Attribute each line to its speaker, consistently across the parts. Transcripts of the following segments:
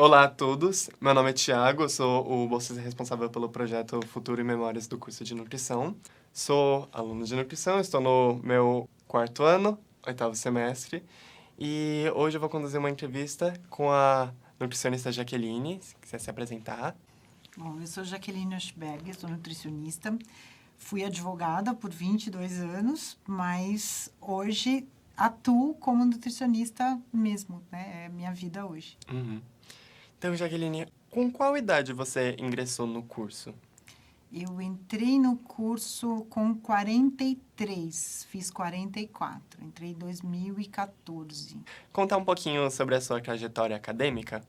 Speaker 1: Olá a todos, meu nome é Thiago, eu sou o bolsista responsável pelo projeto Futuro e Memórias do curso de Nutrição. Sou aluno de nutrição, estou no meu 4º ano, 8º semestre, e hoje eu vou conduzir uma entrevista com a nutricionista Jaqueline, se quiser se apresentar.
Speaker 2: Bom, eu sou Jaqueline Oshberg, sou nutricionista. Fui advogada por 22 anos, mas hoje atuo como nutricionista mesmo, né? É minha vida hoje.
Speaker 1: Então, Jaqueline, com qual idade você ingressou no curso?
Speaker 2: Eu entrei no curso com 43, fiz 44, entrei em 2014.
Speaker 1: Contar um pouquinho sobre a sua trajetória acadêmica?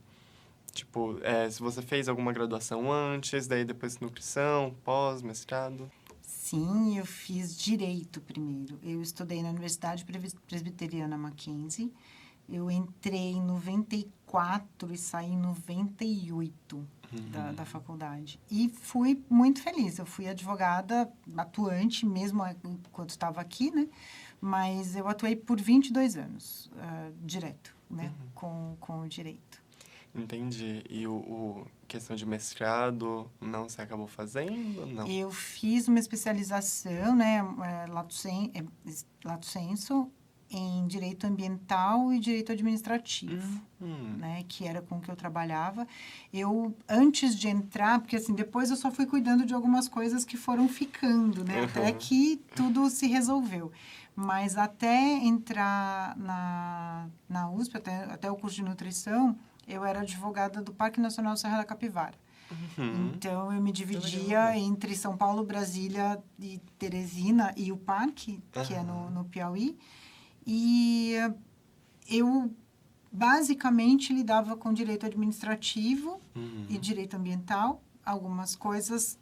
Speaker 1: Tipo, se você fez alguma graduação antes, daí depois nutrição, mestrado.
Speaker 2: Sim, eu fiz Direito primeiro. Eu estudei na Universidade Presbiteriana Mackenzie. Eu entrei em 94 e saí em 98 da faculdade. E fui muito feliz. Eu fui advogada atuante, mesmo enquanto estava aqui, né? Mas eu atuei por 22 anos, direto, né? Com o direito.
Speaker 1: Entendi. E questão de mestrado, não, você acabou fazendo? Não.
Speaker 2: Eu fiz uma especialização, né? Lato sensu, em direito ambiental e direito administrativo, né, que era com o que eu trabalhava. Eu, antes de entrar, porque assim, depois eu só fui cuidando de algumas coisas que foram ficando, né, até que tudo se resolveu. Mas até entrar na USP, até o curso de nutrição, eu era advogada do Parque Nacional Serra da Capivara. Então, eu me dividia entre São Paulo, Brasília e Teresina e o parque, que é no Piauí. E eu, basicamente, lidava com direito administrativo e direito ambiental, algumas coisas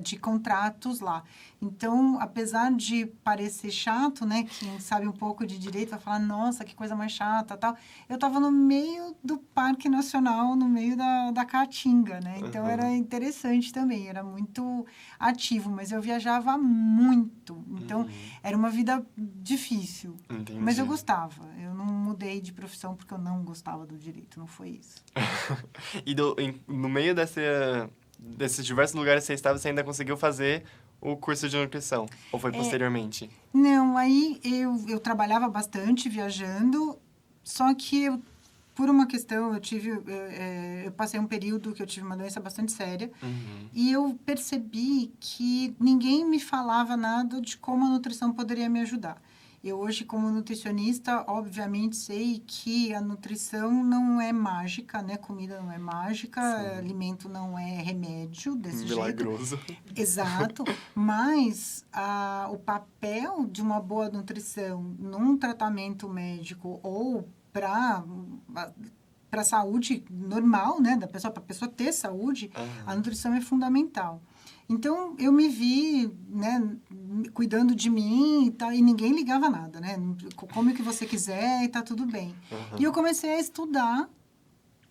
Speaker 2: de contratos lá. Então, apesar de parecer chato, né? Quem sabe um pouco de direito vai falar, nossa, que coisa mais chata, tal. Eu estava no meio do Parque Nacional, no meio da Caatinga, né? Então, era interessante também, era muito ativo, mas eu viajava muito. Então, era uma vida difícil.
Speaker 1: Entendi.
Speaker 2: Mas eu gostava. Eu não mudei de profissão porque eu não gostava do direito, não foi isso.
Speaker 1: E no meio desses diversos lugares que você estava, você ainda conseguiu fazer o curso de nutrição? Ou foi posteriormente?
Speaker 2: Não, aí eu trabalhava bastante viajando, só que por uma questão, eu passei um período que eu tive uma doença bastante séria, e eu percebi que ninguém me falava nada de como a nutrição poderia me ajudar. Eu hoje, como nutricionista, obviamente sei que a nutrição não é mágica, né? Comida não é mágica, alimento não é remédio desse
Speaker 1: Milagroso.
Speaker 2: jeito. Exato, mas o papel de uma boa nutrição num tratamento médico ou para a saúde normal, né, da pessoa, para a pessoa ter saúde, a nutrição é fundamental. Então, eu me vi, né, cuidando de mim e tal, e ninguém ligava nada, né? Come o que você quiser e tá tudo bem. E eu comecei a estudar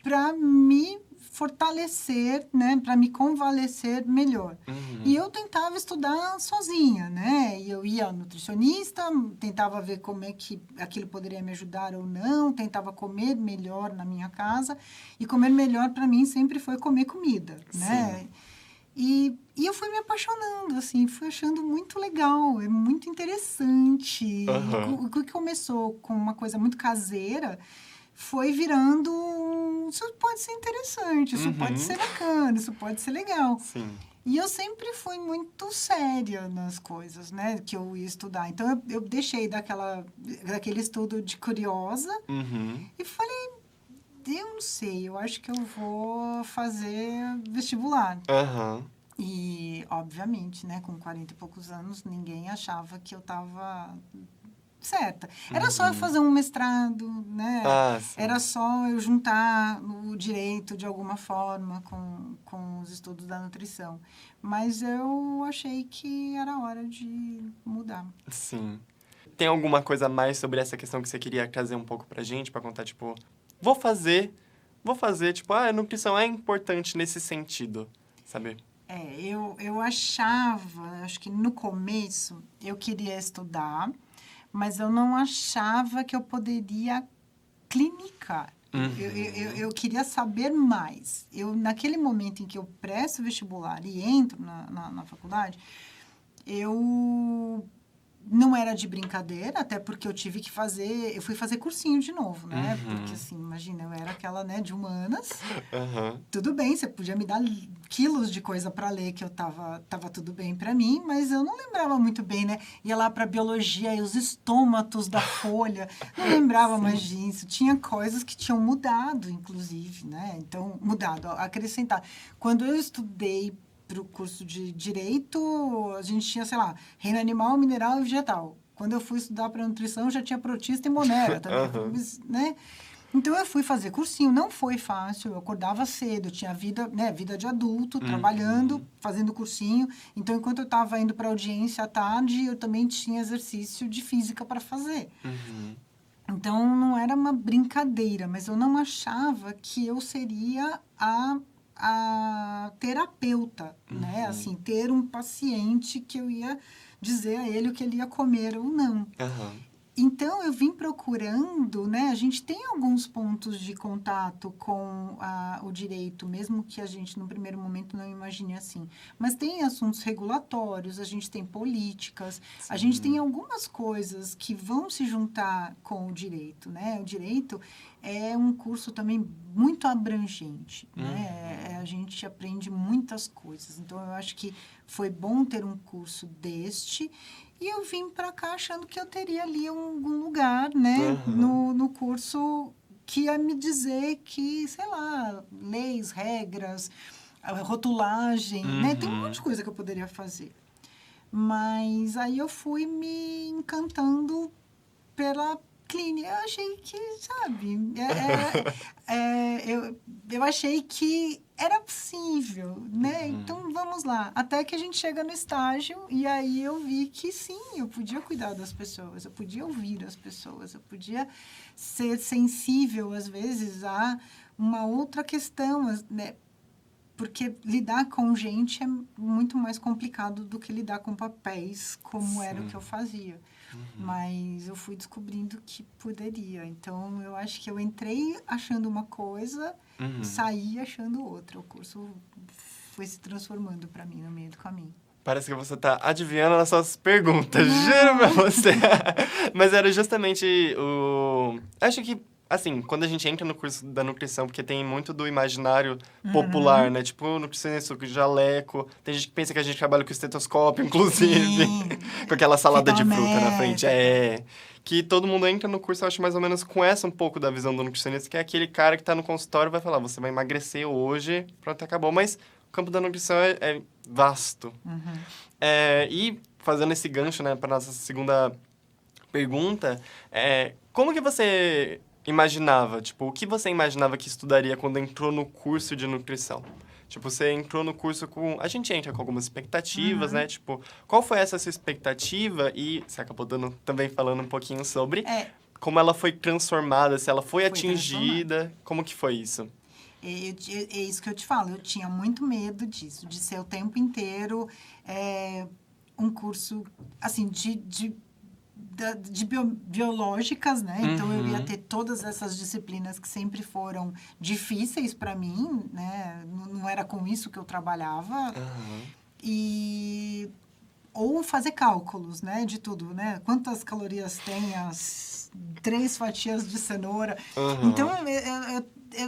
Speaker 2: para me fortalecer, né, para me convalescer melhor. E eu tentava estudar sozinha, né? E eu ia ao nutricionista, tentava ver como é que aquilo poderia me ajudar ou não, tentava comer melhor na minha casa, e comer melhor para mim sempre foi comer comida, né? E eu fui me apaixonando, assim, fui achando muito legal, é muito interessante. E o que começou com uma coisa muito caseira foi virando, isso pode ser interessante, isso pode ser bacana, isso pode ser legal.
Speaker 1: Sim.
Speaker 2: E eu sempre fui muito séria nas coisas, né, que eu ia estudar. Então, eu deixei daquele estudo de curiosa e falei, eu não sei, eu acho que eu vou fazer vestibular. E, obviamente, né, com 40 e poucos anos, ninguém achava que eu estava certa. Era só eu fazer um mestrado, né? Era só eu juntar o direito de alguma forma com os estudos da nutrição. Mas eu achei que era hora de mudar.
Speaker 1: Sim. Tem alguma coisa a mais sobre essa questão que você queria trazer um pouco pra gente, pra contar, tipo, vou fazer, tipo, a nutrição é importante nesse sentido, sabe?
Speaker 2: Eu achava, acho que no começo, eu queria estudar, mas eu não achava que eu poderia clinicar. Eu queria saber mais. Naquele momento em que eu presto vestibular e entro na faculdade, eu não era de brincadeira, até porque eu fui fazer cursinho de novo, né? Porque, assim, imagina, eu era aquela, né, de humanas. Tudo bem, você podia me dar quilos de coisa para ler, que eu tava tudo bem para mim, mas eu não lembrava muito bem, né? Ia lá para biologia e os estômatos da folha, não lembrava mais disso. Tinha coisas que tinham mudado, inclusive, né? Então, acrescentado. Quando eu estudei para o curso de Direito, a gente tinha, sei lá, reino animal, mineral e vegetal. Quando eu fui estudar para nutrição, já tinha protista e monera também, né? Então, eu fui fazer cursinho. Não foi fácil, eu acordava cedo, eu tinha vida de adulto, trabalhando, fazendo cursinho. Então, enquanto eu estava indo para audiência à tarde, eu também tinha exercício de física para fazer. Então, não era uma brincadeira, mas eu não achava que eu seria a terapeuta, né? Assim, ter um paciente que eu ia dizer a ele o que ele ia comer ou não. Então, eu vim procurando, né? A gente tem alguns pontos de contato com o direito, mesmo que a gente, no primeiro momento, não imagine assim. Mas tem assuntos regulatórios, a gente tem políticas, a gente tem algumas coisas que vão se juntar com o direito, né? O direito é um curso também muito abrangente, né? A gente aprende muitas coisas. Então, eu acho que foi bom ter um curso deste. E eu vim para cá achando que eu teria ali algum lugar, né, no curso que ia me dizer que, sei lá, leis, regras, rotulagem, né? Tem um monte de coisa que eu poderia fazer. Mas aí eu fui me encantando pela clínica. Eu achei que, sabe, eu achei que era possível, né? Então, vamos lá. Até que a gente chega no estágio e aí eu vi que sim, eu podia cuidar das pessoas, eu podia ouvir as pessoas, eu podia ser sensível, às vezes, a uma outra questão, né? Porque lidar com gente é muito mais complicado do que lidar com papéis, como era o que eu fazia. Mas eu fui descobrindo que poderia. Então, eu acho que eu entrei achando uma coisa, saí achando outra. O curso foi se transformando para mim no meio do caminho.
Speaker 1: Parece que você tá adivinhando as suas perguntas, juro pra você. Mas era justamente o... Acho que, assim, quando a gente entra no curso da nutrição, porque tem muito do imaginário popular, né? Tipo, nutricionista com jaleco. Tem gente que pensa que a gente trabalha com estetoscópio, inclusive. Com aquela salada de fruta na frente. Que todo mundo entra no curso, eu acho, mais ou menos com essa um pouco da visão do nutricionista, que é aquele cara que tá no consultório e vai falar, você vai emagrecer hoje, pronto, acabou. Mas o campo da nutrição é vasto. E fazendo esse gancho, né, para nossa segunda pergunta, como que você imaginava, tipo, o que você imaginava que estudaria quando entrou no curso de nutrição? Tipo, você entrou no curso com... A gente entra com algumas expectativas, né? Tipo, qual foi essa sua expectativa? E você acabou também falando um pouquinho sobre como ela foi transformada, se ela foi atingida. Como que foi isso?
Speaker 2: É isso que eu te falo, eu tinha muito medo disso, de ser o tempo inteiro um curso, assim, de biológicas, né? Então, eu ia ter todas essas disciplinas que sempre foram difíceis para mim, né? Não era com isso que eu trabalhava. Ou fazer cálculos, né? De tudo, né? Quantas calorias tem as 3 fatias de cenoura. Então,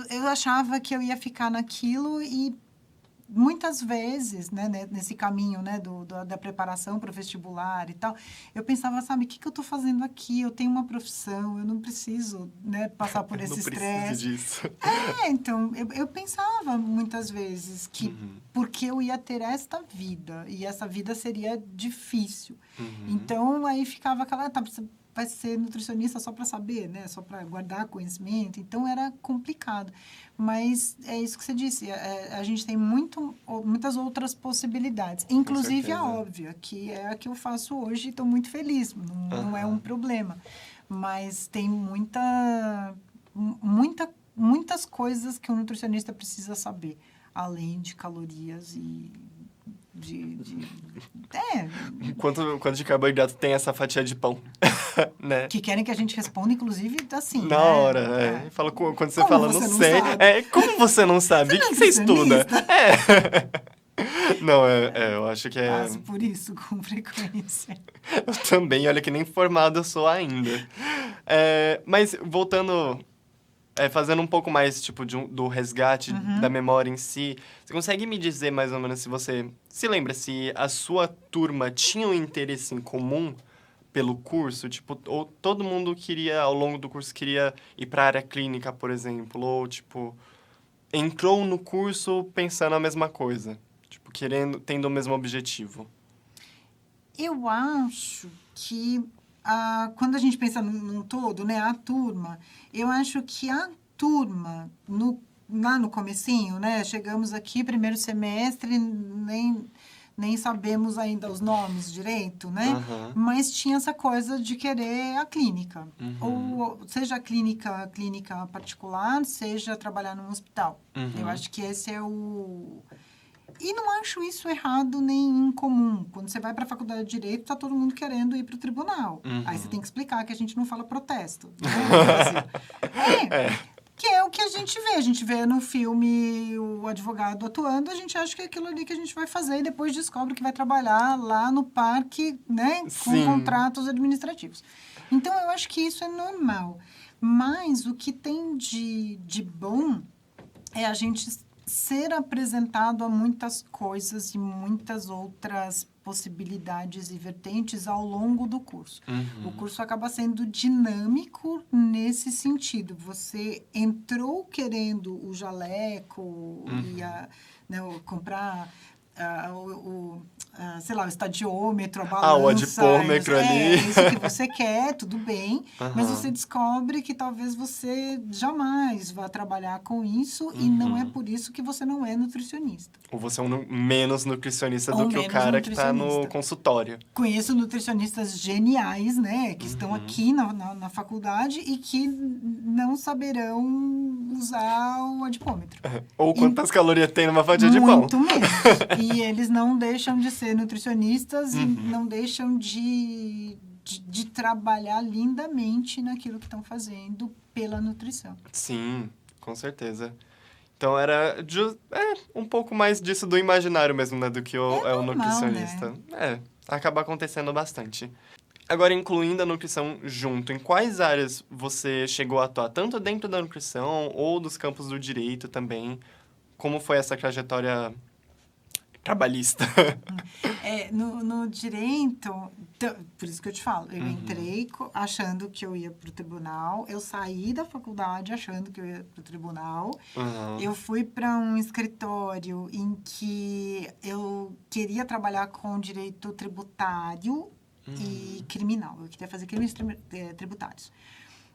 Speaker 2: eu achava que eu ia ficar naquilo e muitas vezes, né, nesse caminho, né, da preparação para o vestibular e tal, eu pensava, sabe, o que eu estou fazendo aqui? Eu tenho uma profissão, eu não preciso, né, passar por esse estresse.
Speaker 1: Não preciso disso.
Speaker 2: Então, eu pensava muitas vezes que porque eu ia ter esta vida, e essa vida seria difícil. Então, aí ficava aquela, você vai ser nutricionista só para saber, né? Só para guardar conhecimento. Então, era complicado. Mas é isso que você disse. A gente tem muitas outras possibilidades. Inclusive a óbvia, que é a que eu faço hoje e estou muito feliz. Não é um problema. Mas tem muitas coisas que um nutricionista precisa saber. Além de calorias e
Speaker 1: Quanto de carboidrato tem essa fatia de pão? Né?
Speaker 2: Que querem que a gente responda, inclusive, assim,
Speaker 1: Na hora, Fala, quando você
Speaker 2: como
Speaker 1: fala,
Speaker 2: você
Speaker 1: não
Speaker 2: não
Speaker 1: sei.
Speaker 2: sabe?
Speaker 1: Como você não sabe? O que você estuda? Não, eu acho que é...
Speaker 2: Passo por isso com frequência.
Speaker 1: Eu também, olha que nem formado eu sou ainda. Mas voltando, fazendo um pouco mais, tipo, do resgate da memória em si, você consegue me dizer mais ou menos se você se lembra se a sua turma tinha um interesse em comum pelo curso? Tipo, ou todo mundo queria, ao longo do curso, queria ir para a área clínica, por exemplo, ou, tipo, entrou no curso pensando a mesma coisa, tipo, tendo o mesmo objetivo?
Speaker 2: Eu acho que quando a gente pensa num todo, né, a turma, eu acho que a turma, lá no comecinho, né, chegamos aqui, primeiro semestre, nem sabemos ainda os nomes direito, né, mas tinha essa coisa de querer a clínica, ou seja a clínica particular, seja trabalhar num hospital. Eu acho que esse é o... E não acho isso errado nem incomum. Quando você vai para a faculdade de Direito, tá todo mundo querendo ir para o tribunal. Aí você tem que explicar que a gente não fala protesto, né, no Brasil. Que é o que a gente vê. A gente vê no filme o advogado atuando, a gente acha que é aquilo ali que a gente vai fazer e depois descobre que vai trabalhar lá no parque, né, com contratos administrativos. Então, eu acho que isso é normal. Mas o que tem de bom é a gente ser apresentado a muitas coisas e muitas outras possibilidades e vertentes ao longo do curso. O curso acaba sendo dinâmico nesse sentido. Você entrou querendo o jaleco e comprar sei lá, o estadiômetro, a balança.
Speaker 1: O adipômetro ali.
Speaker 2: Isso que você quer, tudo bem. Mas você descobre que talvez você jamais vá trabalhar com isso e não é por isso que você não é nutricionista.
Speaker 1: Ou você é menos nutricionista do que o cara que está no consultório.
Speaker 2: Conheço nutricionistas geniais, né? Que estão aqui na faculdade e que não saberão usar o adipômetro.
Speaker 1: Ou quantas calorias tem numa fatia de pão.
Speaker 2: Muito menos. E eles não deixam de ser nutricionistas e não deixam de trabalhar lindamente naquilo que estão fazendo pela nutrição.
Speaker 1: Sim, com certeza. Então, era um pouco mais disso do imaginário mesmo, né? Do que o nutricionista. Né? Acaba acontecendo bastante. Agora, incluindo a nutrição junto, em quais áreas você chegou a atuar? Tanto dentro da nutrição ou dos campos do direito também? Como foi essa trajetória trabalhista?
Speaker 2: No direito, por isso que eu te falo, eu entrei achando que eu ia para o tribunal, eu saí da faculdade achando que eu ia para o tribunal, eu fui para um escritório em que eu queria trabalhar com direito tributário e criminal, eu queria fazer crimes tributários.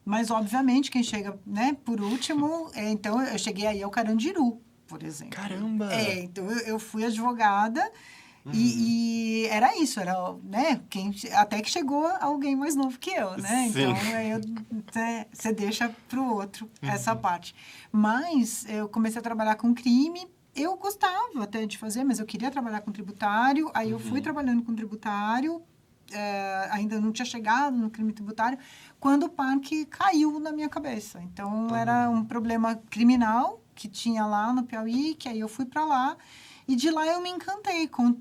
Speaker 2: Mas, obviamente, quem chega, né, por último, então eu cheguei aí ao Carandiru, por exemplo.
Speaker 1: Caramba!
Speaker 2: Então eu fui advogada e era isso, né? Até que chegou alguém mais novo que eu, né?
Speaker 1: Sim.
Speaker 2: Então, você deixa pro outro essa parte. Mas eu comecei a trabalhar com crime, eu gostava até de fazer, mas eu queria trabalhar com tributário, aí eu fui trabalhando com tributário, ainda não tinha chegado no crime tributário, quando o parque caiu na minha cabeça. Então, era um problema criminal que tinha lá no Piauí, que aí eu fui para lá, e de lá eu me encantei com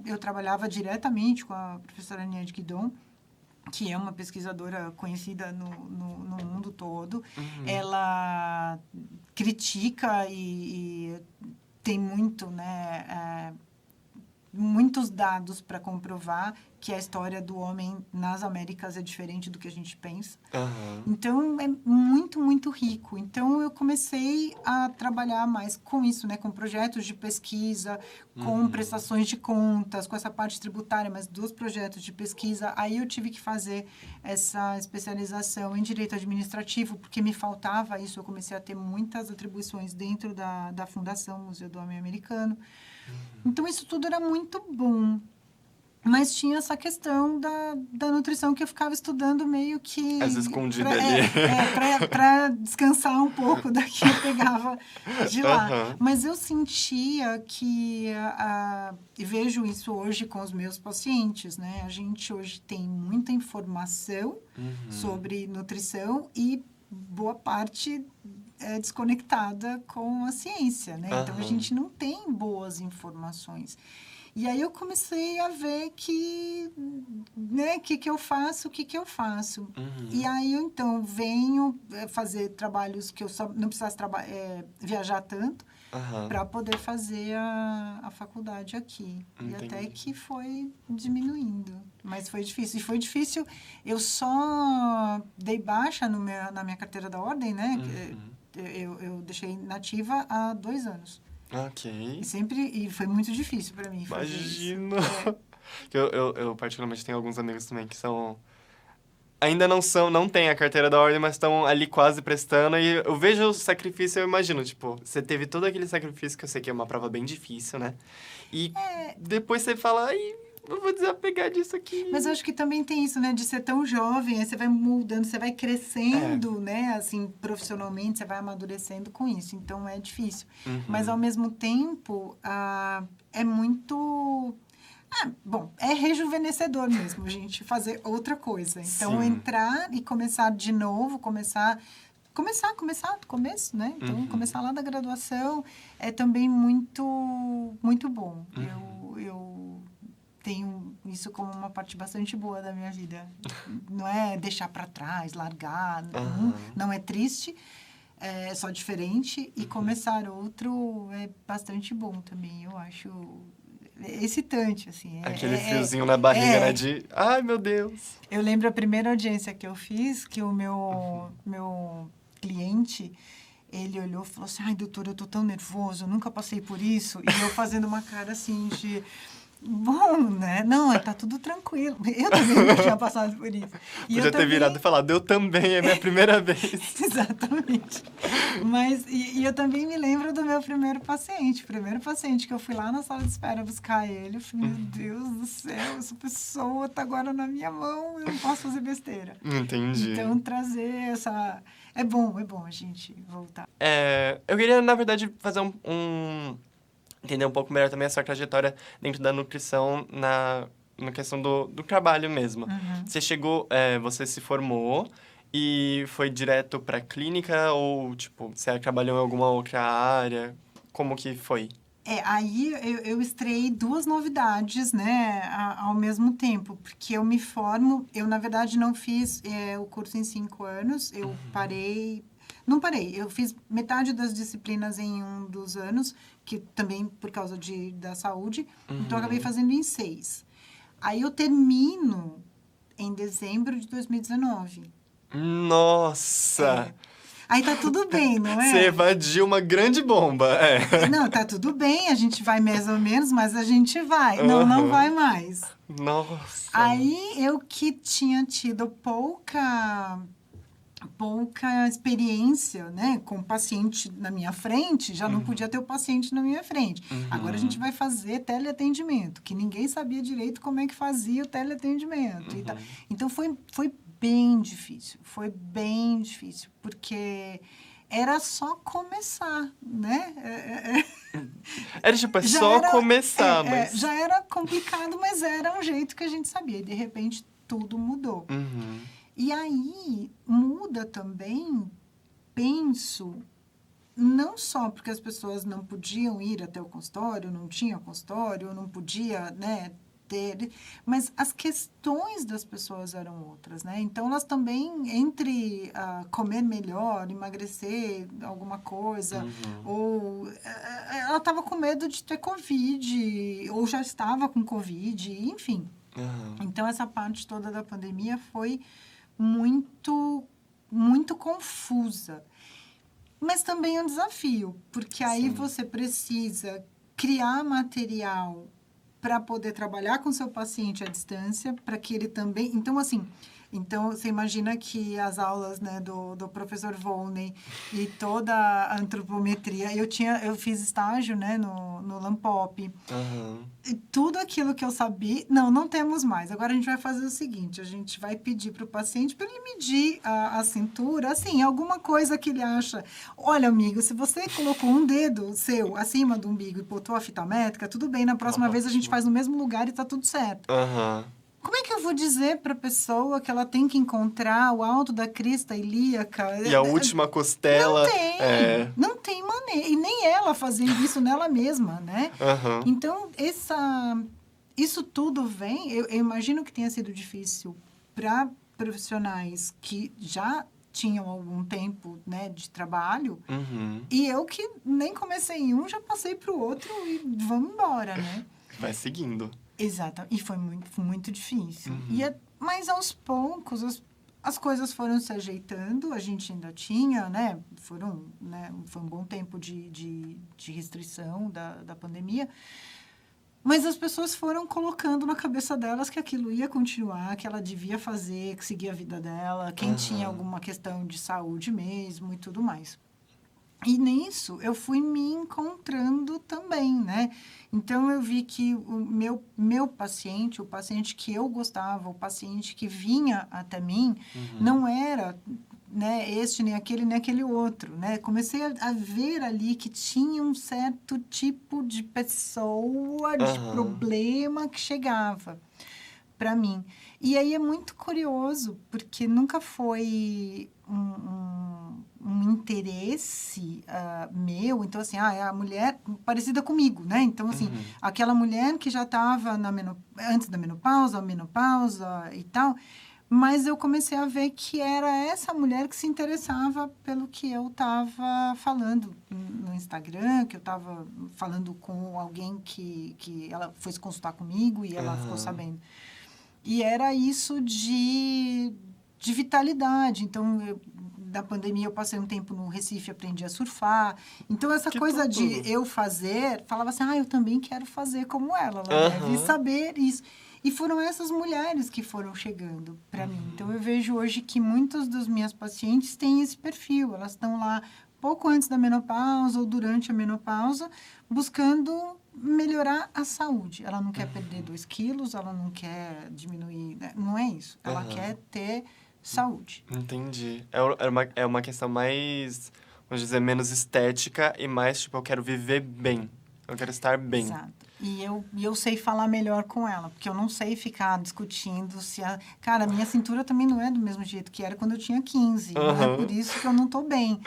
Speaker 2: eu trabalhava diretamente com a professora Niede Guidon, que é uma pesquisadora conhecida no mundo todo. Ela critica e tem muitos dados para comprovar que a história do homem nas Américas é diferente do que a gente pensa. Então, é muito, muito rico. Então, eu comecei a trabalhar mais com isso, né? Com projetos de pesquisa, com prestações de contas, com essa parte tributária, mas 2 projetos de pesquisa. Aí, eu tive que fazer essa especialização em direito administrativo, porque me faltava isso. Eu comecei a ter muitas atribuições dentro da Fundação Museu do Homem Americano. Então, isso tudo era muito bom. Mas tinha essa questão da nutrição que eu ficava estudando meio que...
Speaker 1: Às vezes escondida ali.
Speaker 2: Para descansar um pouco da que eu pegava de lá.
Speaker 1: Aham.
Speaker 2: Mas eu sentia que... e vejo isso hoje com os meus pacientes, né? A gente hoje tem muita informação sobre nutrição e boa parte é desconectada com a ciência, né? Então, a
Speaker 1: Aham.
Speaker 2: gente não tem boas informações. E aí eu comecei a ver que, né, que eu faço, o que eu faço. E aí eu, então, venho fazer trabalhos que eu só não precisasse viajar tanto
Speaker 1: Aham.
Speaker 2: para poder fazer a faculdade aqui. E até
Speaker 1: Entendi.
Speaker 2: que foi diminuindo. Mas foi difícil. E foi difícil, eu só dei baixa na minha carteira da ordem, né? Eu deixei nativa há 2 anos.
Speaker 1: Ok.
Speaker 2: E foi muito difícil para mim fazer
Speaker 1: Imagino.
Speaker 2: isso.
Speaker 1: Eu particularmente tenho alguns amigos também que são... Ainda não têm a carteira da ordem, mas estão ali quase prestando. E eu vejo o sacrifício, eu imagino, tipo, você teve todo aquele sacrifício, que eu sei que é uma prova bem difícil, né? E depois você fala, ai, eu vou desapegar disso aqui.
Speaker 2: Mas eu acho que também tem isso, né? De ser tão jovem, aí você vai mudando, você vai crescendo, né? Assim, profissionalmente, você vai amadurecendo com isso. Então, é difícil. Mas, ao mesmo tempo, é muito... bom, é rejuvenescedor mesmo, a gente fazer outra coisa. Então,
Speaker 1: Sim.
Speaker 2: entrar e começar de novo, começar do começo, né? Então, começar lá da graduação é também muito, muito bom. Eu tenho isso como uma parte bastante boa da minha vida. Não é deixar para trás, largar, não é triste, é só diferente. E começar outro é bastante bom também, eu acho... É excitante, assim.
Speaker 1: Aquele friozinho na barriga, né? De, ai, meu Deus.
Speaker 2: Eu lembro a primeira audiência que eu fiz, que o meu cliente, ele olhou e falou assim, ai, doutora, eu tô tão nervoso, eu nunca passei por isso. E eu fazendo uma cara assim de... Bom, né? Não, tá tudo tranquilo. Eu também não tinha passado por isso. E
Speaker 1: Podia ter virado e falado, eu também, é minha primeira vez.
Speaker 2: Exatamente. Mas, e eu também me lembro do meu primeiro paciente. O primeiro paciente que eu fui lá na sala de espera buscar ele. Eu falei, meu Deus do céu, essa pessoa tá agora na minha mão, eu não posso fazer besteira.
Speaker 1: Entendi.
Speaker 2: Então, trazer essa... É bom a gente voltar.
Speaker 1: Eu queria, na verdade, fazer entender um pouco melhor também a sua trajetória dentro da nutrição na questão do trabalho mesmo. Você chegou, você se formou e foi direto para clínica ou, tipo, você trabalhou em alguma outra área? Como que foi?
Speaker 2: Aí eu estreiei 2 novidades, né, ao mesmo tempo, porque eu me formo, eu, na verdade, não fiz o curso em 5 anos, eu parei... Não parei, eu fiz metade das disciplinas em um dos anos, que também por causa da saúde, então eu acabei fazendo em 6. Aí eu termino em dezembro de 2019.
Speaker 1: Nossa!
Speaker 2: Aí tá tudo bem, não é?
Speaker 1: Você evadiu uma grande bomba,
Speaker 2: Não, tá tudo bem, a gente vai mais ou menos, mas a gente vai. Não vai mais.
Speaker 1: Nossa!
Speaker 2: Aí eu que tinha tido pouca experiência, né, com paciente na minha frente, já não podia ter o paciente na minha frente. Agora a gente vai fazer teleatendimento, que ninguém sabia direito como é que fazia o teleatendimento. E tal. Então, foi bem difícil, porque era só começar, né?
Speaker 1: Era tipo, só começar, mas...
Speaker 2: Já era complicado, mas era um jeito que a gente sabia. E, de repente, tudo mudou. E aí, muda também, penso, não só porque as pessoas não podiam ir até o consultório, não tinha consultório, não podia, né, ter... Mas as questões das pessoas eram outras, né? Então, elas também, entre comer melhor, emagrecer alguma coisa, ou... ela estava com medo de ter Covid, ou já estava com Covid, enfim. Então, essa parte toda da pandemia foi muito, muito confusa. Mas também é um desafio, porque aí você precisa criar material para poder trabalhar com seu paciente à distância, para que ele também... Então, assim, Então, você imagina que as aulas, né, do professor Volney e toda a antropometria, eu fiz estágio, né, no Lampop.
Speaker 1: Aham.
Speaker 2: E tudo aquilo que eu sabia... Não temos mais. Agora, a gente vai fazer o seguinte, a gente vai pedir para o paciente para ele medir a cintura, assim, alguma coisa que ele acha. Olha, amigo, se você colocou um dedo seu acima do umbigo e botou a fita métrica, tudo bem, na próxima vez a gente faz no mesmo lugar e tá tudo certo.
Speaker 1: Aham.
Speaker 2: Como é que eu vou dizer para a pessoa que ela tem que encontrar o alto da crista ilíaca?
Speaker 1: E a última costela...
Speaker 2: Não tem maneira. E nem ela fazendo isso nela mesma, né?
Speaker 1: Aham.
Speaker 2: Então, isso tudo vem... Eu imagino que tenha sido difícil para profissionais que já tinham algum tempo, né, de trabalho.
Speaker 1: Uhum.
Speaker 2: E eu que nem comecei em um, já passei para o outro e vamos embora, né?
Speaker 1: Vai seguindo.
Speaker 2: Exato. E foi muito difícil.
Speaker 1: Uhum.
Speaker 2: Mas, aos poucos, as coisas foram se ajeitando. A gente ainda tinha, né? Foi um bom tempo de restrição da pandemia. Mas as pessoas foram colocando na cabeça delas que aquilo ia continuar, que ela devia fazer, que seguir a vida dela. Quem tinha alguma questão de saúde mesmo e tudo mais. E nisso, eu fui me encontrando também, né? Então, eu vi que o meu paciente, o paciente que eu gostava, o paciente que vinha até mim, não era, né, este, nem aquele outro, né? Comecei a ver ali que tinha um certo tipo de pessoa, de problema que chegava para mim. E aí é muito curioso, porque nunca foi um interesse meu. Então, assim, é a mulher parecida comigo, né? Então, assim, aquela mulher que já estava antes da menopausa, menopausa e tal, mas eu comecei a ver que era essa mulher que se interessava pelo que eu estava falando no Instagram, que eu estava falando com alguém que ela foi se consultar comigo e ela ficou sabendo. E era isso de vitalidade. Então, na pandemia, eu passei um tempo no Recife, aprendi a surfar. Então, essa coisa de eu fazer, falava assim, eu também quero fazer como ela deve saber isso. E foram essas mulheres que foram chegando para mim. Então, eu vejo hoje que muitas das minhas pacientes têm esse perfil. Elas estão lá pouco antes da menopausa ou durante a menopausa, buscando melhorar a saúde. Ela não quer perder 2 quilos, ela não quer diminuir, né? Não é isso. Ela quer ter saúde.
Speaker 1: Entendi. É uma questão mais, vamos dizer, menos estética e mais, tipo, eu quero viver bem. Eu quero estar bem.
Speaker 2: Exato. E eu sei falar melhor com ela, porque eu não sei ficar discutindo se Cara, a minha cintura também não é do mesmo jeito que era quando eu tinha 15. Não é por isso que eu não estou bem,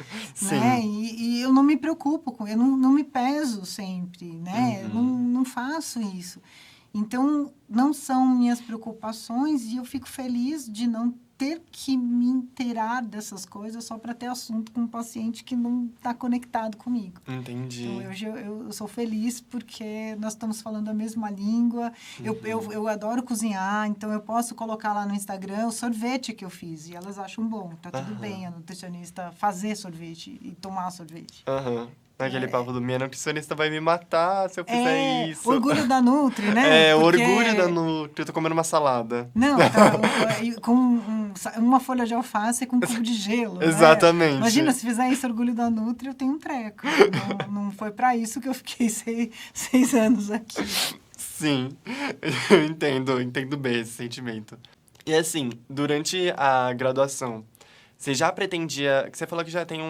Speaker 2: né? E eu não me preocupo com... Eu não me peso sempre, né? Eu não faço isso. Então, não são minhas preocupações e eu fico feliz de não ter que me inteirar dessas coisas só para ter assunto com um paciente que não está conectado comigo.
Speaker 1: Entendi.
Speaker 2: Então, hoje eu sou feliz porque nós estamos falando a mesma língua. Eu adoro cozinhar, então eu posso colocar lá no Instagram o sorvete que eu fiz. E elas acham bom, tá tudo bem a nutricionista fazer sorvete e tomar sorvete.
Speaker 1: Aquele papo do minha nutricionista vai me matar se eu fizer isso.
Speaker 2: Orgulho da Nutri, né?
Speaker 1: Orgulho da Nutri. Eu tô comendo uma salada.
Speaker 2: Não, com uma folha de alface com um cubo de gelo.
Speaker 1: Exatamente.
Speaker 2: Né? Imagina, se fizer isso, orgulho da Nutri, eu tenho um treco. Não foi para isso que eu fiquei 6 anos aqui.
Speaker 1: Sim, eu entendo bem esse sentimento. E assim, durante a graduação, você já pretendia... Você falou que já tem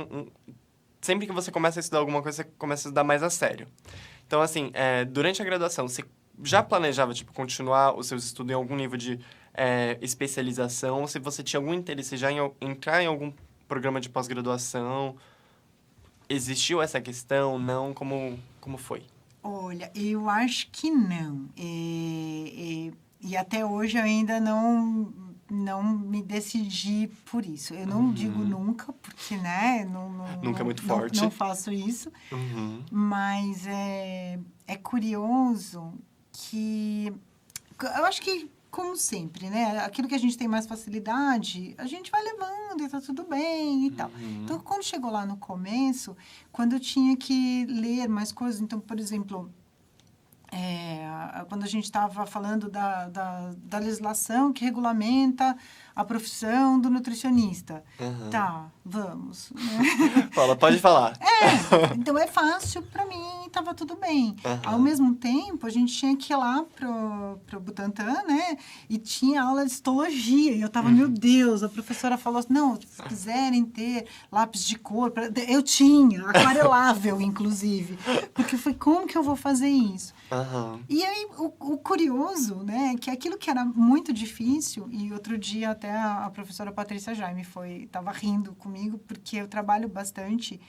Speaker 1: sempre que você começa a estudar alguma coisa, você começa a estudar mais a sério. Então, assim, durante a graduação, você já planejava, tipo, continuar os seus estudos em algum nível de especialização? Se você tinha algum interesse já em entrar em algum programa de pós-graduação? Existiu essa questão? Não? Como foi?
Speaker 2: Olha, eu acho que não. E até hoje eu ainda não me decidi por isso. Eu não digo nunca, porque, né?
Speaker 1: Nunca é muito forte.
Speaker 2: Não faço isso. Mas é curioso que... Eu acho que, como sempre, né? Aquilo que a gente tem mais facilidade, a gente vai levando e tá tudo bem e tal. Então, quando chegou lá no começo, quando eu tinha que ler mais coisas... Então, por exemplo... Quando a gente estava falando da legislação que regulamenta a profissão do nutricionista.
Speaker 1: Uhum.
Speaker 2: Tá, vamos. Né?
Speaker 1: Fala, pode falar.
Speaker 2: Então é fácil para mim, estava tudo bem.
Speaker 1: Uhum.
Speaker 2: Ao mesmo tempo, a gente tinha que ir lá pro Butantan, né? E tinha aula de histologia. E eu tava, meu Deus, a professora falou assim, não, se quiserem ter lápis de cor, eu tinha, aquarelável, inclusive. Porque foi, como que eu vou fazer isso?
Speaker 1: Uhum.
Speaker 2: E aí, o curioso, né, que aquilo que era muito difícil, e outro dia até a professora Patrícia Jaime estava rindo comigo, porque eu trabalho bastante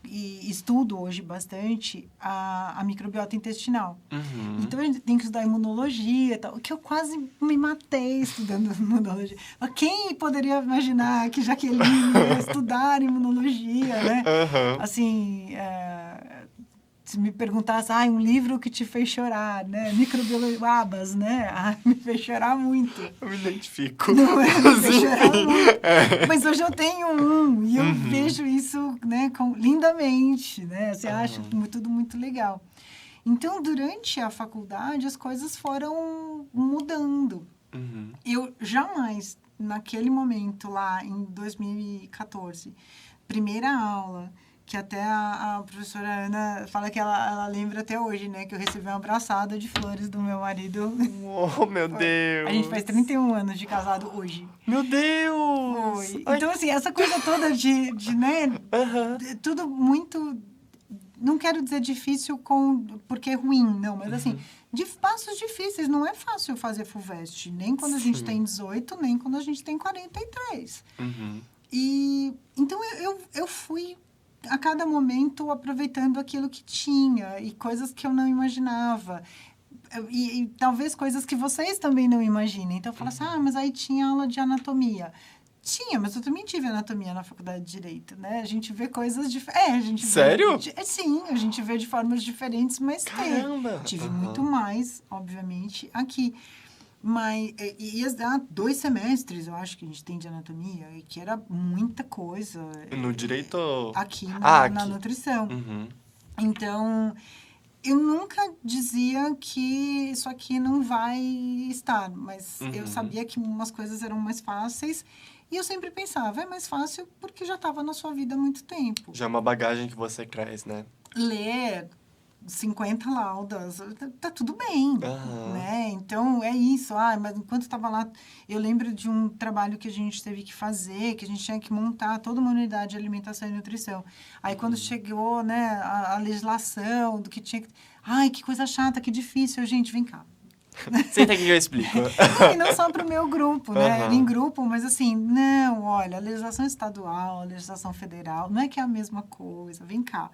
Speaker 2: e estudo hoje bastante a microbiota intestinal.
Speaker 1: Uhum.
Speaker 2: Então, a gente tem que estudar imunologia e tal, que eu quase me matei estudando imunologia. Quem poderia imaginar que Jaqueline ia estudar imunologia, né?
Speaker 1: Uhum.
Speaker 2: Assim, se me perguntasse, um livro que te fez chorar, né? Microbiologia, Abas, né? Me fez chorar muito.
Speaker 1: Eu me identifico.
Speaker 2: Não é? Me fez chorar muito. Mas hoje eu tenho um e eu vejo isso, né, lindamente, né? Você acha tudo muito legal. Então, durante a faculdade, as coisas foram mudando.
Speaker 1: Uhum.
Speaker 2: Eu jamais, naquele momento lá, em 2014, primeira aula, que até a professora Ana fala que ela lembra até hoje, né? Que eu recebi uma abraçada de flores do meu marido.
Speaker 1: Oh, meu Deus!
Speaker 2: A gente faz 31 anos de casado hoje.
Speaker 1: Meu Deus!
Speaker 2: Foi. Então, assim, essa coisa toda né? Tudo muito... Não quero dizer difícil porque é ruim, não. Mas, assim, de passos difíceis. Não é fácil fazer FUVEST. Nem quando a gente tem 18, nem quando a gente tem 43.
Speaker 1: Uhum.
Speaker 2: E, então, eu fui... a cada momento aproveitando aquilo que tinha e coisas que eu não imaginava. E talvez coisas que vocês também não imaginem. Então, eu falo assim, mas aí tinha aula de anatomia. Tinha, mas eu também tive anatomia na faculdade de Direito, né? A gente vê coisas diferentes.
Speaker 1: Sério?
Speaker 2: Sim, a gente vê de formas diferentes, mas
Speaker 1: Caramba!
Speaker 2: tive muito mais, obviamente, aqui. Mas ia dar 2 semestres, eu acho, que a gente tem de anatomia, e que era muita coisa.
Speaker 1: No direito?
Speaker 2: Aqui
Speaker 1: aqui.
Speaker 2: na nutrição.
Speaker 1: Uhum.
Speaker 2: Então, eu nunca dizia que isso aqui não vai estar, mas eu sabia que umas coisas eram mais fáceis, e eu sempre pensava, é mais fácil porque já estava na sua vida há muito tempo.
Speaker 1: Já é uma bagagem que você traz, né?
Speaker 2: Ler 50 laudas, tá tudo bem, né? Então, é isso. Mas enquanto estava lá, eu lembro de um trabalho que a gente teve que fazer, que a gente tinha que montar toda uma unidade de alimentação e nutrição. Aí, quando chegou, né, a legislação do que tinha que... que coisa chata, que difícil. Gente, vem cá.
Speaker 1: Senta aqui que eu explico.
Speaker 2: E não só para o meu grupo, né? Era em grupo, mas assim, não, olha, a legislação estadual, a legislação federal, não é que é a mesma coisa, vem cá.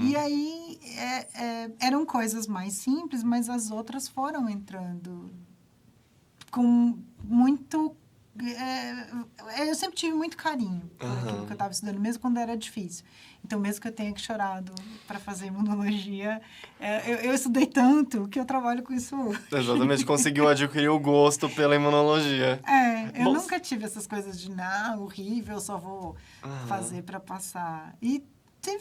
Speaker 2: E aí, eram coisas mais simples, mas as outras foram entrando com muito... eu sempre tive muito carinho por aquilo que eu estava estudando, mesmo quando era difícil. Então, mesmo que eu tenha chorado para fazer imunologia, eu estudei tanto que eu trabalho com isso hoje.
Speaker 1: Exatamente, conseguiu adquirir o gosto pela imunologia.
Speaker 2: Eu nunca tive essas coisas de, horrível, só vou fazer para passar. E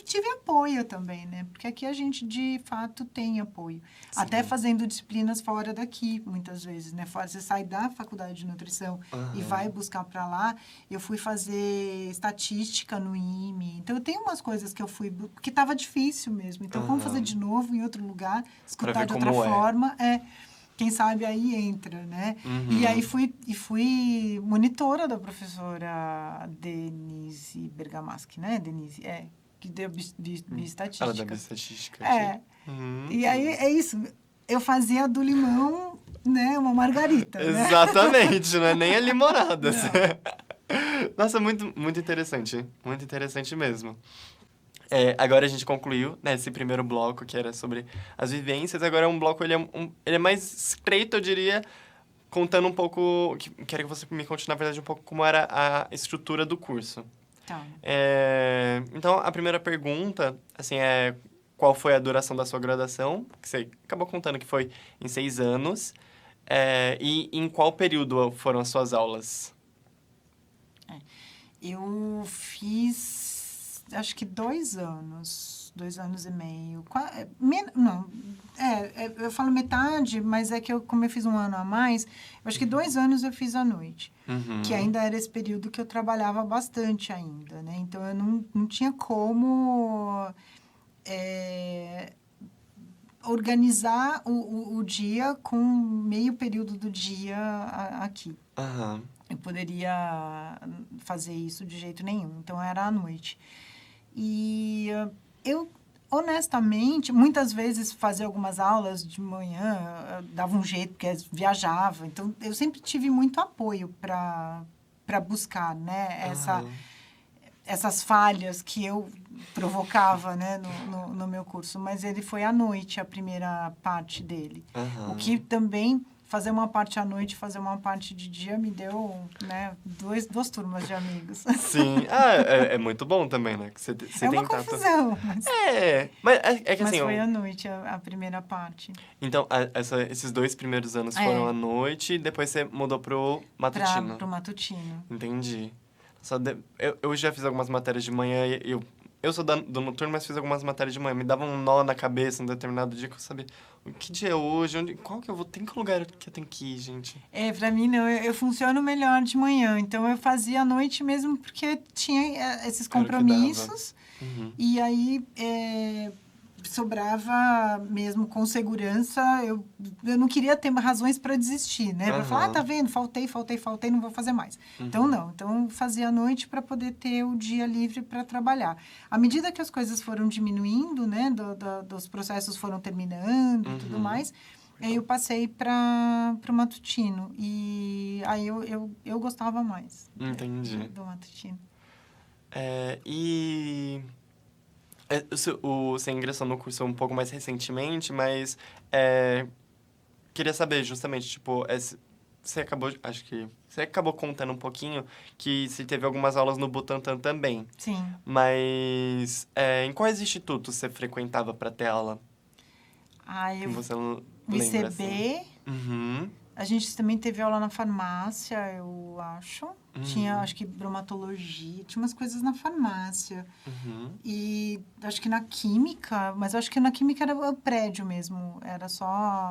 Speaker 2: tive apoio também, né? Porque aqui a gente, de fato, tem apoio. Sim. Até fazendo disciplinas fora daqui, muitas vezes, né? Fora, você sai da faculdade de nutrição e vai buscar para lá. Eu fui fazer estatística no IME. Então, eu tenho umas coisas que eu fui... Porque estava difícil mesmo. Então, vamos fazer de novo em outro lugar, escutar de outra forma. Quem sabe aí entra, né? E aí fui monitora da professora Denise Bergamaschi, né? Denise, que deu bioestatística.
Speaker 1: Ela deu bioestatística.
Speaker 2: E aí é isso. Eu fazia do limão, né, uma margarita.
Speaker 1: Exatamente, né? Não é nem a limonada. Nossa, muito, muito interessante. Muito interessante mesmo. Agora a gente concluiu, né, esse primeiro bloco, que era sobre as vivências. Agora é um bloco, ele é mais estreito, eu diria, contando um pouco... Quero que você me conte, na verdade, um pouco como era a estrutura do curso.
Speaker 2: Tá.
Speaker 1: Então, a primeira pergunta, assim, qual foi a duração da sua graduação? Que você acabou contando que foi em 6 anos. E em qual período foram as suas aulas?
Speaker 2: Eu fiz, acho que 2 anos. 2 anos e meio. eu falo metade, mas é que como eu fiz um ano a mais, eu acho que 2 anos eu fiz à noite. Que ainda era esse período que eu trabalhava bastante ainda, né? Então, eu não tinha como organizar o dia com meio período do dia aqui. Eu poderia fazer isso de jeito nenhum. Então, era à noite. E eu, honestamente, muitas vezes fazia algumas aulas de manhã, dava um jeito, porque viajava. Então, eu sempre tive muito apoio para buscar, né? Essas falhas que eu provocava, né, no meu curso. Mas ele foi à noite, a primeira parte dele. O que também, fazer uma parte à noite, fazer uma parte de dia, me deu, né, duas turmas de amigos.
Speaker 1: Sim. É muito bom também, né? Que você
Speaker 2: É uma
Speaker 1: tentar
Speaker 2: confusão.
Speaker 1: mas é que
Speaker 2: Mas
Speaker 1: assim...
Speaker 2: foi à noite a primeira parte.
Speaker 1: Então, esses 2 primeiros anos foram à noite e depois você mudou pro matutino.
Speaker 2: Pro matutino.
Speaker 1: Entendi. Eu já fiz algumas matérias de manhã e eu sou do noturno, mas fiz algumas matérias de manhã. Me dava um nó na cabeça um determinado dia que eu sabia que dia é hoje, qual que eu vou... Tem que lugar que eu tenho que ir, gente?
Speaker 2: Pra mim não, eu funciono melhor de manhã. Então, eu fazia à noite mesmo porque tinha esses compromissos. E aí, sobrava mesmo com segurança. Eu não queria ter razões para desistir, né? Para falar, tá vendo? Faltei, não vou fazer mais. Então, não. Então, fazia à noite para poder ter o dia livre para trabalhar. À medida que as coisas foram diminuindo, né? Dos processos foram terminando e tudo mais, aí eu passei para o matutino. E aí eu gostava mais.
Speaker 1: Entendi.
Speaker 2: Do matutino.
Speaker 1: Você ingressou no curso um pouco mais recentemente, mas queria saber justamente, tipo, você acabou contando um pouquinho que você teve algumas aulas no Butantan também.
Speaker 2: Sim.
Speaker 1: Mas em quais institutos você frequentava para ter aula?
Speaker 2: Eu
Speaker 1: você não
Speaker 2: o
Speaker 1: lembra,
Speaker 2: ICB.
Speaker 1: Assim?
Speaker 2: A gente também teve aula na farmácia, eu acho. Tinha, acho que, bromatologia. Tinha umas coisas na farmácia. E acho que na química... Mas acho que na química era o prédio mesmo. Era só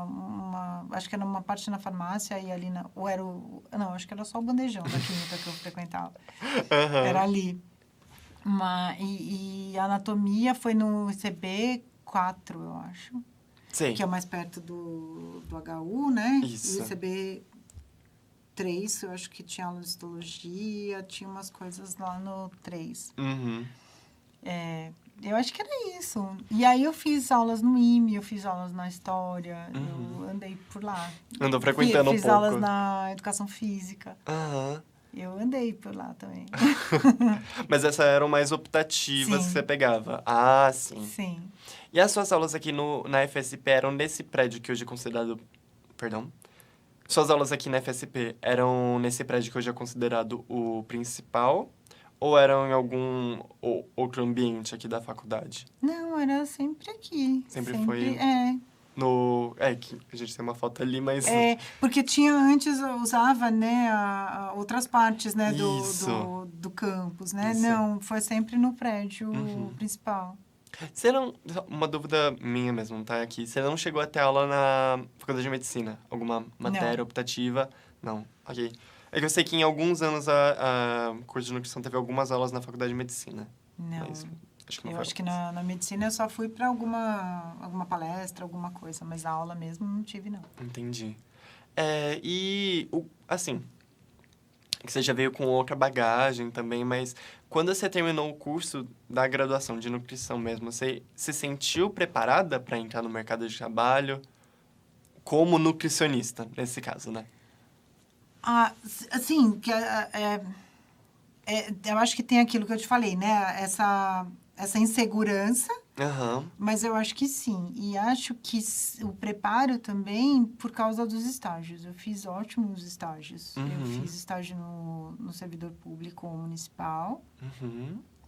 Speaker 2: uma... Acho que era uma parte na farmácia e ali na... Ou era o... Não, acho que era só o bandejão da química que eu frequentava. Era ali. E a anatomia foi no ICB 4, eu acho.
Speaker 1: Sim.
Speaker 2: Que é mais perto do HU, né?
Speaker 1: Isso.
Speaker 2: E o ICB 3, eu acho que tinha aula de histologia, tinha umas coisas lá no 3. Eu acho que era isso. E aí eu fiz aulas no IME, eu fiz aulas na História, eu andei por lá.
Speaker 1: Andou frequentando um pouco.
Speaker 2: Fiz aulas na Educação Física. Eu andei por lá também.
Speaker 1: Mas essas eram mais optativas que você pegava? Ah, sim.
Speaker 2: Sim.
Speaker 1: E as suas aulas aqui na FSP eram nesse prédio que hoje é considerado... Perdão? Suas aulas aqui na FSP eram nesse prédio que hoje é considerado o principal? Ou eram em algum outro ambiente aqui da faculdade?
Speaker 2: Não, era sempre aqui.
Speaker 1: Sempre foi... que a gente tem uma foto ali, mas...
Speaker 2: Porque antes eu usava, né, outras partes, né, do campus, né?
Speaker 1: Isso.
Speaker 2: Não, foi sempre no prédio principal.
Speaker 1: Você não... Uma dúvida minha mesmo, tá? Aqui. Você não chegou a ter aula na Faculdade de Medicina? Alguma matéria optativa? Não. Ok. É que eu sei que em alguns anos a curso de nutrição teve algumas aulas na Faculdade de Medicina.
Speaker 2: Não.
Speaker 1: Mas acho que não
Speaker 2: eu
Speaker 1: foi
Speaker 2: acho que na medicina eu só fui para alguma palestra, alguma coisa, mas a aula mesmo não tive, não.
Speaker 1: Entendi. Assim, que você já veio com outra bagagem também, mas quando você terminou o curso da graduação de nutrição mesmo, você se sentiu preparada para entrar no mercado de trabalho como nutricionista, nesse caso, né?
Speaker 2: Assim, eu acho que tem aquilo que eu te falei, né? Essa insegurança, mas eu acho que sim. E acho que o preparo também por causa dos estágios. Eu fiz ótimos estágios. Eu fiz estágio no servidor público municipal.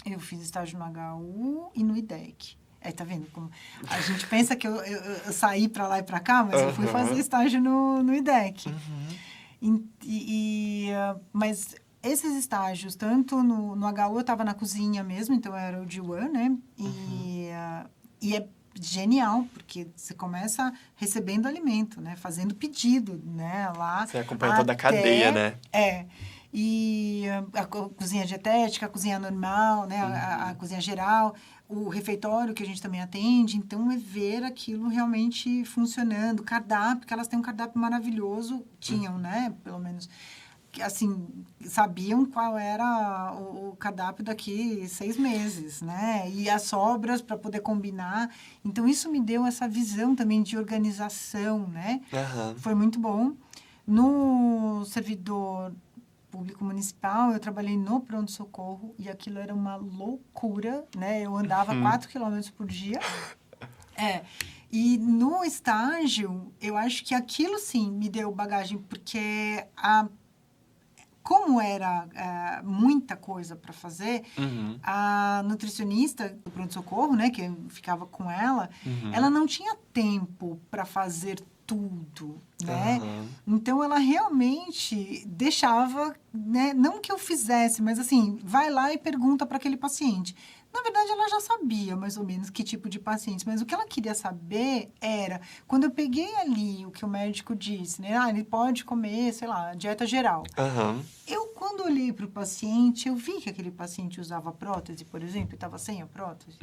Speaker 2: Eu fiz estágio no HU e no IDEC. Tá vendo? Como a gente pensa que eu saí para lá e para cá, mas eu fui fazer estágio no IDEC. Mas esses estágios, tanto no HU, eu estava na cozinha mesmo, então eu era o D1, né? genial, porque você começa recebendo alimento, né? Fazendo pedido, né? Lá
Speaker 1: Você acompanha toda a cadeia, né?
Speaker 2: E a cozinha dietética, a cozinha normal, né? A cozinha geral, o refeitório que a gente também atende. Então, é ver aquilo realmente funcionando. Cardápio, que elas têm um cardápio maravilhoso. Tinham, né? Pelo menos, assim, sabiam qual era o cardápio daqui 6 meses, né? E as sobras para poder combinar. Então, isso me deu essa visão também de organização, né? Foi muito bom. No servidor público municipal, eu trabalhei no pronto-socorro e aquilo era uma loucura, né? Eu andava 4 quilômetros por dia. E no estágio, eu acho que aquilo sim me deu bagagem, porque como era muita coisa para fazer, a nutricionista do pronto-socorro, né, que eu ficava com ela, ela não tinha tempo para fazer tudo, né? Então, ela realmente deixava, né, não que eu fizesse, mas assim, vai lá e pergunta para aquele paciente. Na verdade, ela já sabia mais ou menos que tipo de paciente, mas o que ela queria saber era, quando eu peguei ali o que o médico disse, né? Ele pode comer, sei lá, dieta geral. Eu, quando olhei para o paciente, eu vi que aquele paciente usava prótese, por exemplo, e estava sem a prótese.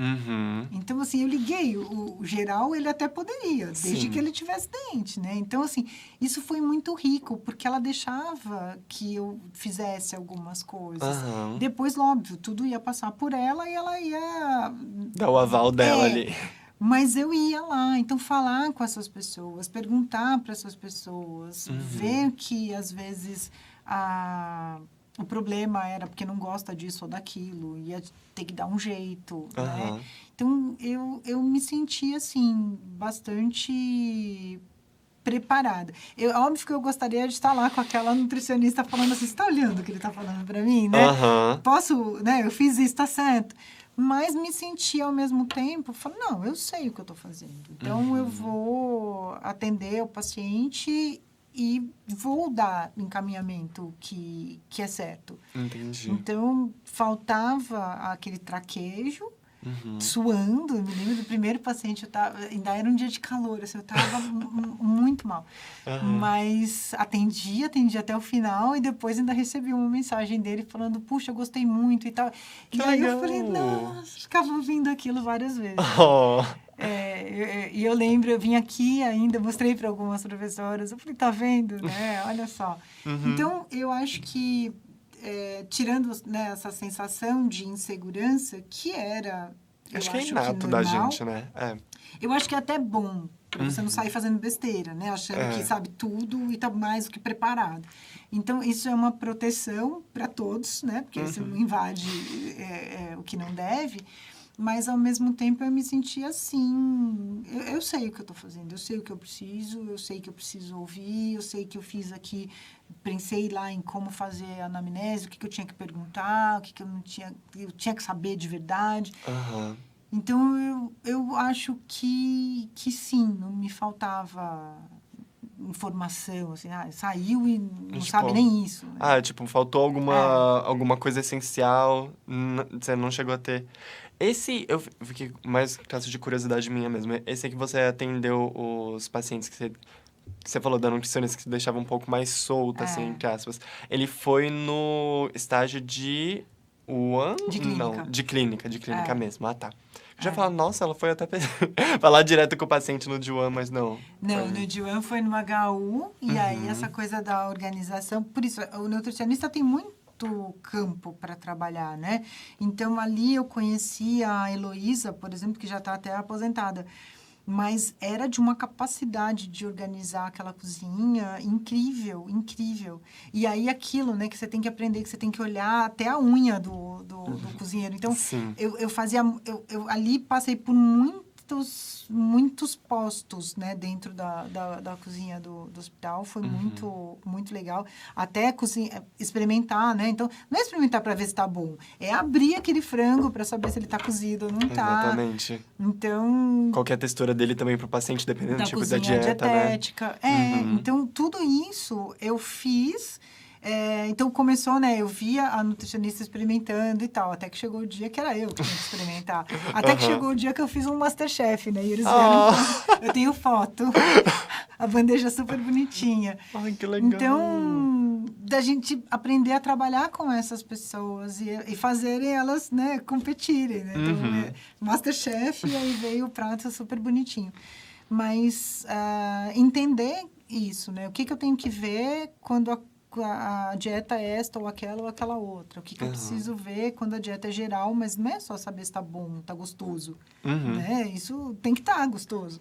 Speaker 2: Então, assim, eu liguei. O geral, ele até poderia, desde que ele tivesse dente, né? Então, assim, isso foi muito rico, porque ela deixava que eu fizesse algumas coisas. Depois, óbvio, tudo ia passar por ela e ela ia...
Speaker 1: Dar o aval dela ali.
Speaker 2: Mas eu ia lá, então falar com essas pessoas, perguntar para essas pessoas, ver que às vezes o problema era porque não gosta disso ou daquilo, ia ter que dar um jeito, né? Então, eu me senti, assim, bastante preparada. Óbvio que eu gostaria de estar lá com aquela nutricionista falando assim, você está olhando o que ele está falando para mim, né? Posso, né? Eu fiz isso, está certo. Mas me senti, ao mesmo tempo, falando, não, eu sei o que eu estou fazendo. Então, eu vou atender o paciente e vou dar encaminhamento que é certo.
Speaker 1: Entendi.
Speaker 2: Então, faltava aquele traquejo, suando. Eu me lembro do primeiro paciente, ainda era um dia de calor, assim, eu estava muito mal. Mas atendi até o final e depois ainda recebi uma mensagem dele falando, puxa, eu gostei muito e tal.
Speaker 1: Que
Speaker 2: e aí
Speaker 1: legal.
Speaker 2: Eu falei, nossa, ficava ouvindo aquilo várias vezes. E eu lembro, eu vim aqui ainda, mostrei para algumas professoras, eu falei, tá vendo, né? Olha só. Então, eu acho que tirando, né, essa sensação de insegurança, que era,
Speaker 1: acho que é inato da gente, né?
Speaker 2: Eu acho que é até bom, para você não sair fazendo besteira, né? Achando que sabe tudo e tá mais do que preparado. Então, isso é uma proteção para todos, né? Porque você não invade o que não deve. Mas, ao mesmo tempo, eu me senti assim... Eu sei o que eu estou fazendo, eu sei o que eu sei que eu preciso ouvir, eu sei que eu fiz aqui... Pensei lá em como fazer a anamnese, o que eu tinha que perguntar, o que eu não tinha... Eu tinha que saber de verdade. Então, eu acho que sim, não me faltava informação, assim, saiu e não sabe nem isso. Né?
Speaker 1: Tipo, faltou alguma coisa essencial, você não chegou a ter... eu fiquei mais caso de curiosidade minha mesmo. Esse é que você atendeu os pacientes que você falou da nutricionista que se deixava um pouco mais solta, assim, entre aspas. Ele foi no estágio de UAN?
Speaker 2: De clínica.
Speaker 1: Não, de clínica mesmo. Tá. Eu já falava, nossa, ela foi até falar direto com o paciente no D1, mas não.
Speaker 2: Não, no D1 foi no HU, e aí essa coisa da organização... Por isso, o nutricionista tem muito campo para trabalhar, né? Então, ali eu conheci a Heloísa, por exemplo, que já está até aposentada. Mas era de uma capacidade de organizar aquela cozinha incrível, incrível. E aí aquilo, né, que você tem que aprender, que você tem que olhar até a unha do cozinheiro. Então, eu ali passei por muitos postos, né, dentro da cozinha do hospital. Foi muito, muito legal. Até experimentar, né? Então, não é experimentar para ver se está bom. É abrir aquele frango para saber se ele está cozido ou não está.
Speaker 1: Exatamente.
Speaker 2: Então...
Speaker 1: Qual que é a textura dele também para o paciente, dependendo do tipo da dieta,
Speaker 2: dietética.
Speaker 1: né?
Speaker 2: Então, tudo isso eu fiz... Então, começou, né? Eu via a nutricionista experimentando e tal, até que chegou o dia que era eu que tinha que experimentar. Até que chegou o dia que eu fiz um Masterchef, né? E eles vieram... Eu tenho foto. A bandeja super bonitinha.
Speaker 1: Ai, que legal.
Speaker 2: Então, da gente aprender a trabalhar com essas pessoas e fazerem elas, né, competirem, né? Então, Masterchef, e aí veio o prato super bonitinho. Mas entender isso, né? O que eu tenho que ver quando a dieta é esta ou aquela outra. O que eu preciso ver quando a dieta é geral, mas não é só saber se tá bom, tá gostoso, né? Isso tem que estar gostoso.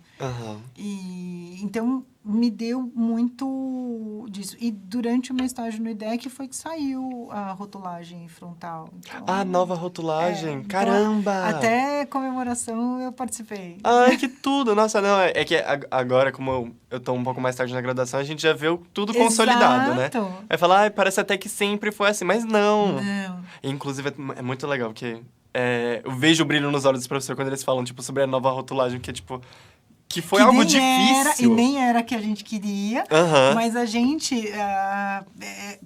Speaker 2: E, então, me deu muito disso. E durante o meu estágio no IDEC foi que saiu a rotulagem frontal. Então,
Speaker 1: nova rotulagem. Caramba!
Speaker 2: Então, até comemoração eu participei.
Speaker 1: Ai, que tudo! Nossa, não, é que agora, como eu tô um pouco mais tarde na graduação, a gente já viu tudo consolidado, né? Aí fala, parece até que sempre foi assim, mas não. Inclusive, é muito legal, porque eu vejo o brilho nos olhos dos professores quando eles falam, tipo, sobre a nova rotulagem, que é, tipo... Que foi algo difícil.
Speaker 2: E nem era que a gente queria, mas a gente,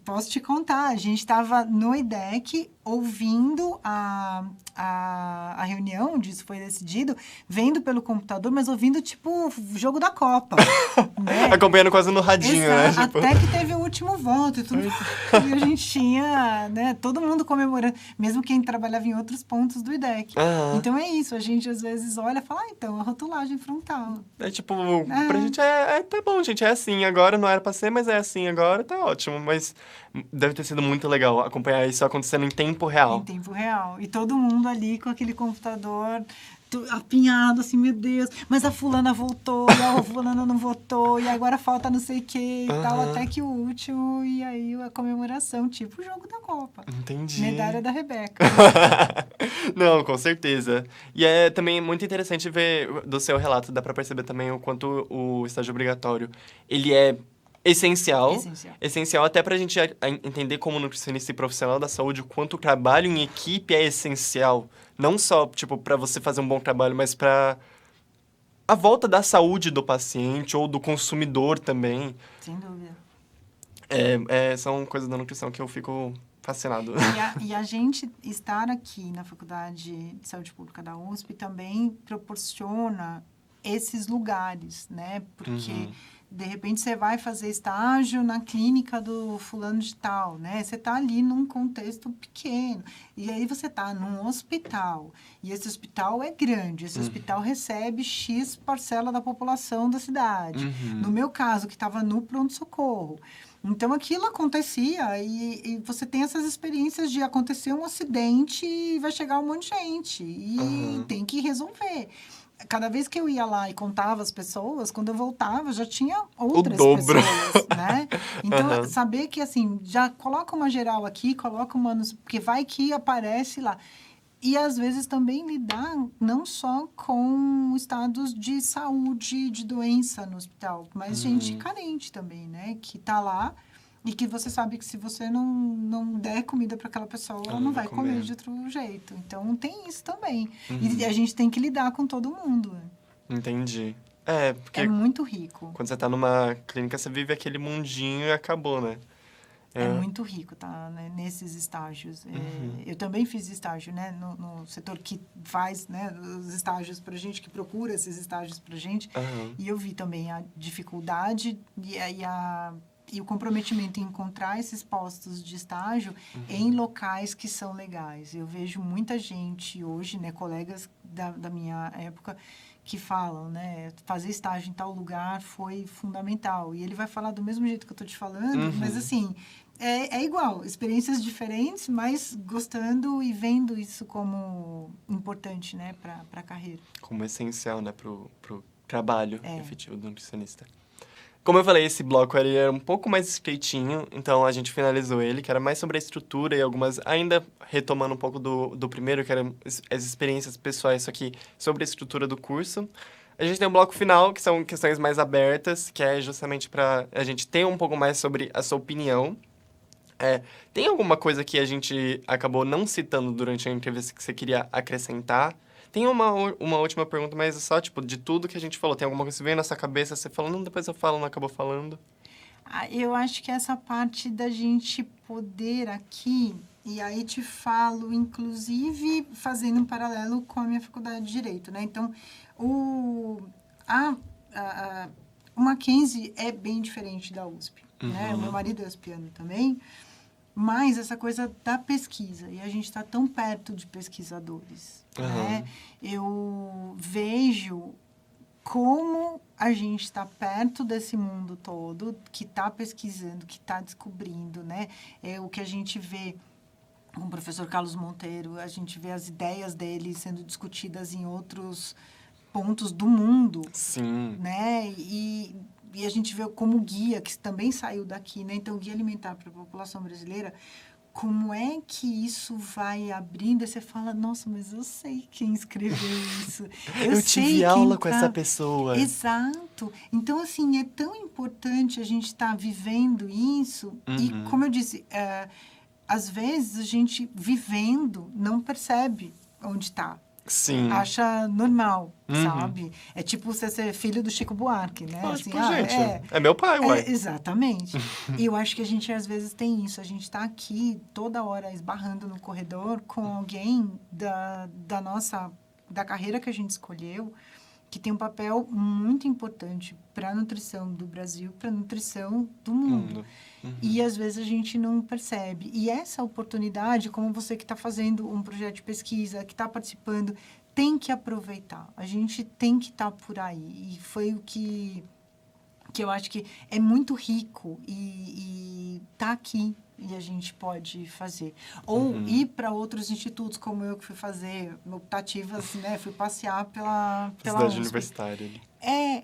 Speaker 2: posso te contar, a gente estava no IDEC ouvindo a reunião onde isso foi decidido, vendo pelo computador, mas ouvindo, tipo, o jogo da Copa. Né?
Speaker 1: Acompanhando quase no radinho, né?
Speaker 2: Tipo... Até que teve o último voto e tudo. E a gente tinha, né, todo mundo comemorando, mesmo quem trabalhava em outros pontos do IDEC. Então é isso, a gente às vezes olha e fala, então, a rotulagem frontal.
Speaker 1: É tipo, pra gente tá bom, gente, é assim agora, não era pra ser, mas é assim agora, tá ótimo. Mas deve ter sido muito legal acompanhar isso acontecendo em tempo real.
Speaker 2: Em tempo real. E todo mundo ali com aquele computador apinhado, assim, meu Deus, mas a fulana voltou, e a fulana não votou, e agora falta não sei o que e tal, até que o último, e aí a comemoração, tipo o jogo da Copa.
Speaker 1: Entendi.
Speaker 2: Medalha da Rebeca.
Speaker 1: Não, com certeza. E é também muito interessante ver do seu relato, dá pra perceber também o quanto o estágio obrigatório, ele é essencial. Essencial até pra gente entender como nutricionista e profissional da saúde o quanto o trabalho em equipe é essencial. Não só, tipo, pra você fazer um bom trabalho, mas pra a volta da saúde do paciente ou do consumidor também.
Speaker 2: Sem dúvida.
Speaker 1: São coisas da nutrição que eu fico fascinado.
Speaker 2: E a gente estar aqui na Faculdade de Saúde Pública da USP também proporciona esses lugares, né? Porque... De repente, você vai fazer estágio na clínica do fulano de tal, né? Você está ali num contexto pequeno. E aí você está num hospital. E esse hospital é grande. Esse hospital recebe X parcela da população da cidade. No meu caso, que estava no pronto-socorro. Então, aquilo acontecia e você tem essas experiências de acontecer um acidente e vai chegar um monte de gente. E tem que resolver. Cada vez que eu ia lá e contava as pessoas, quando eu voltava, já tinha outras pessoas, né? Então, saber que, assim, já coloca uma geral aqui, coloca uma... Porque vai que aparece lá. E, às vezes, também lidar não só com estados de saúde, de doença no hospital, mas gente carente também, né? Que tá lá e que você sabe que se você não der comida para aquela pessoa, ela não vai comer de outro jeito. Então, tem isso também. E a gente tem que lidar com todo mundo.
Speaker 1: Entendi. Porque...
Speaker 2: É muito rico.
Speaker 1: Quando você tá numa clínica, você vive aquele mundinho e acabou, né?
Speaker 2: É muito rico, tá? Né? Nesses estágios. Eu também fiz estágio, né? No setor que faz, né? Os estágios pra gente, que procura esses estágios pra gente. E eu vi também a dificuldade e o comprometimento em encontrar esses postos de estágio em locais que são legais. Eu vejo muita gente hoje, né, colegas da minha época, que falam, né, fazer estágio em tal lugar foi fundamental. E ele vai falar do mesmo jeito que eu estou te falando, mas assim, é igual, experiências diferentes, mas gostando e vendo isso como importante, né, para a carreira.
Speaker 1: Como essencial, né, pro trabalho efetivo do nutricionista. Como eu falei, esse bloco ele era um pouco mais estreitinho, então a gente finalizou ele, que era mais sobre a estrutura e algumas... Ainda retomando um pouco do primeiro, que eram as experiências pessoais, só que sobre a estrutura do curso. A gente tem um bloco final, que são questões mais abertas, que é justamente para a gente ter um pouco mais sobre a sua opinião. Tem alguma coisa que a gente acabou não citando durante a entrevista que você queria acrescentar? Tem uma última pergunta, mas é só, tipo, de tudo que a gente falou. Tem alguma coisa que veio na sua cabeça, você falou, não, depois eu falo, não acabou falando?
Speaker 2: Eu acho que essa parte da gente poder aqui, e aí te falo, inclusive, fazendo um paralelo com a minha faculdade de Direito, né? Então, o Mackenzie é bem diferente da USP, né? O meu marido é uspiano também, mas essa coisa da pesquisa, e a gente está tão perto de pesquisadores, né? Eu vejo como a gente está perto desse mundo todo, que está pesquisando, que está descobrindo, né? É o que a gente vê com o professor Carlos Monteiro, a gente vê as ideias dele sendo discutidas em outros pontos do mundo.
Speaker 1: Sim.
Speaker 2: Né? E a gente vê como guia, que também saiu daqui, né? Então, guia alimentar para a população brasileira, como é que isso vai abrindo? E você fala, nossa, mas eu sei quem escreveu isso.
Speaker 1: Eu tive aula com essa pessoa.
Speaker 2: Exato. Então, assim, é tão importante a gente estar vivendo isso. E, como eu disse, às vezes a gente vivendo não percebe onde está.
Speaker 1: Sim.
Speaker 2: Acha normal, sabe? É tipo você ser filho do Chico Buarque, né?
Speaker 1: Assim, gente, é meu pai, ué.
Speaker 2: Exatamente. E eu acho que a gente, às vezes, tem isso. A gente está aqui toda hora esbarrando no corredor com alguém da carreira que a gente escolheu, que tem um papel muito importante para a nutrição do Brasil, para a nutrição do mundo. E, às vezes, a gente não percebe. E essa oportunidade, como você que está fazendo um projeto de pesquisa, que está participando, tem que aproveitar. A gente tem que estar por aí. E foi o que eu acho que é muito rico e está aqui. E a gente pode fazer. Ou ir para outros institutos, como eu que fui fazer optativas, né? Fui passear pela
Speaker 1: cidade
Speaker 2: USP.
Speaker 1: Universitária.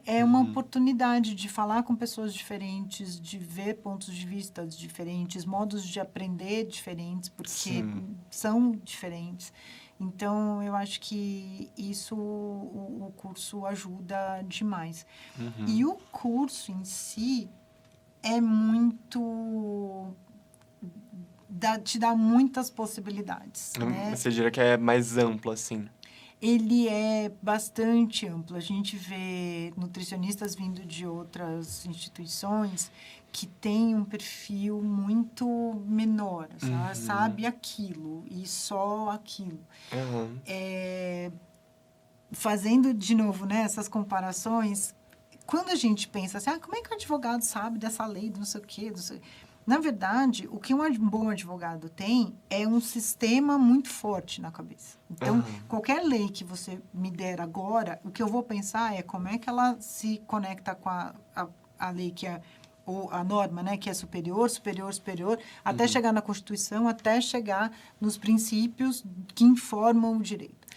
Speaker 2: É uma oportunidade de falar com pessoas diferentes, de ver pontos de vista diferentes, modos de aprender diferentes, porque são diferentes. Então, eu acho que isso o curso ajuda demais. E o curso em si é muito... te dá muitas possibilidades, né?
Speaker 1: Você diria que é mais amplo, assim?
Speaker 2: Ele é bastante amplo. A gente vê nutricionistas vindo de outras instituições que têm um perfil muito menor, sabe aquilo e só aquilo. Fazendo, de novo, né, essas comparações, quando a gente pensa assim, como é que o advogado sabe dessa lei, do não sei o quê, na verdade, o que um bom advogado tem é um sistema muito forte na cabeça. Então, qualquer lei que você me der agora, o que eu vou pensar é como é que ela se conecta com a lei que é ou a norma, né, que é superior, até chegar na Constituição, até chegar nos princípios que informam o direito.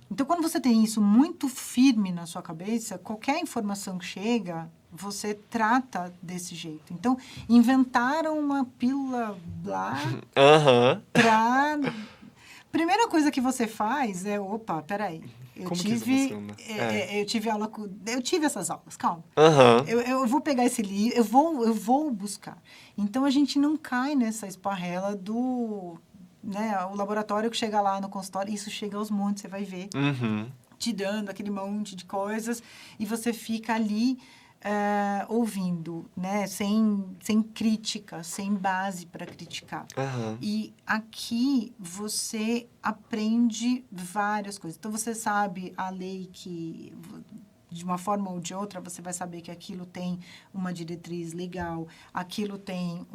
Speaker 2: Então, quando você tem isso muito firme na sua cabeça, qualquer informação que chega, você trata desse jeito. Então, inventaram uma pílula blá para... Primeira coisa que você faz é, peraí, eu tive aula com... Eu tive essas aulas, calma. Eu vou pegar esse livro, eu vou buscar. Então, a gente não cai nessa esparrela do... Né, o laboratório que chega lá no consultório, isso chega aos montes, você vai ver, te dando aquele monte de coisas, e você fica ali ouvindo, né, sem crítica, sem base para criticar. E aqui você aprende várias coisas. Então, você sabe a lei que... de uma forma ou de outra, você vai saber que aquilo tem uma diretriz legal, aquilo tem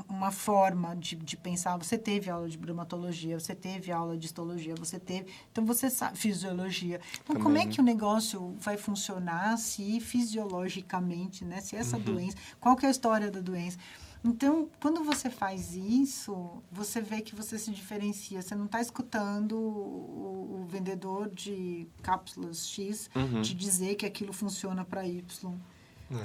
Speaker 2: uma forma de pensar. Você teve aula de bromatologia, você teve aula de histologia, você teve... Então, você sabe fisiologia. Então, como é que o negócio vai funcionar se fisiologicamente, né? Se essa doença... Qual que é a história da doença? Então, quando você faz isso, você vê que você se diferencia. Você não está escutando o vendedor de cápsulas X te dizer que aquilo funciona para Y.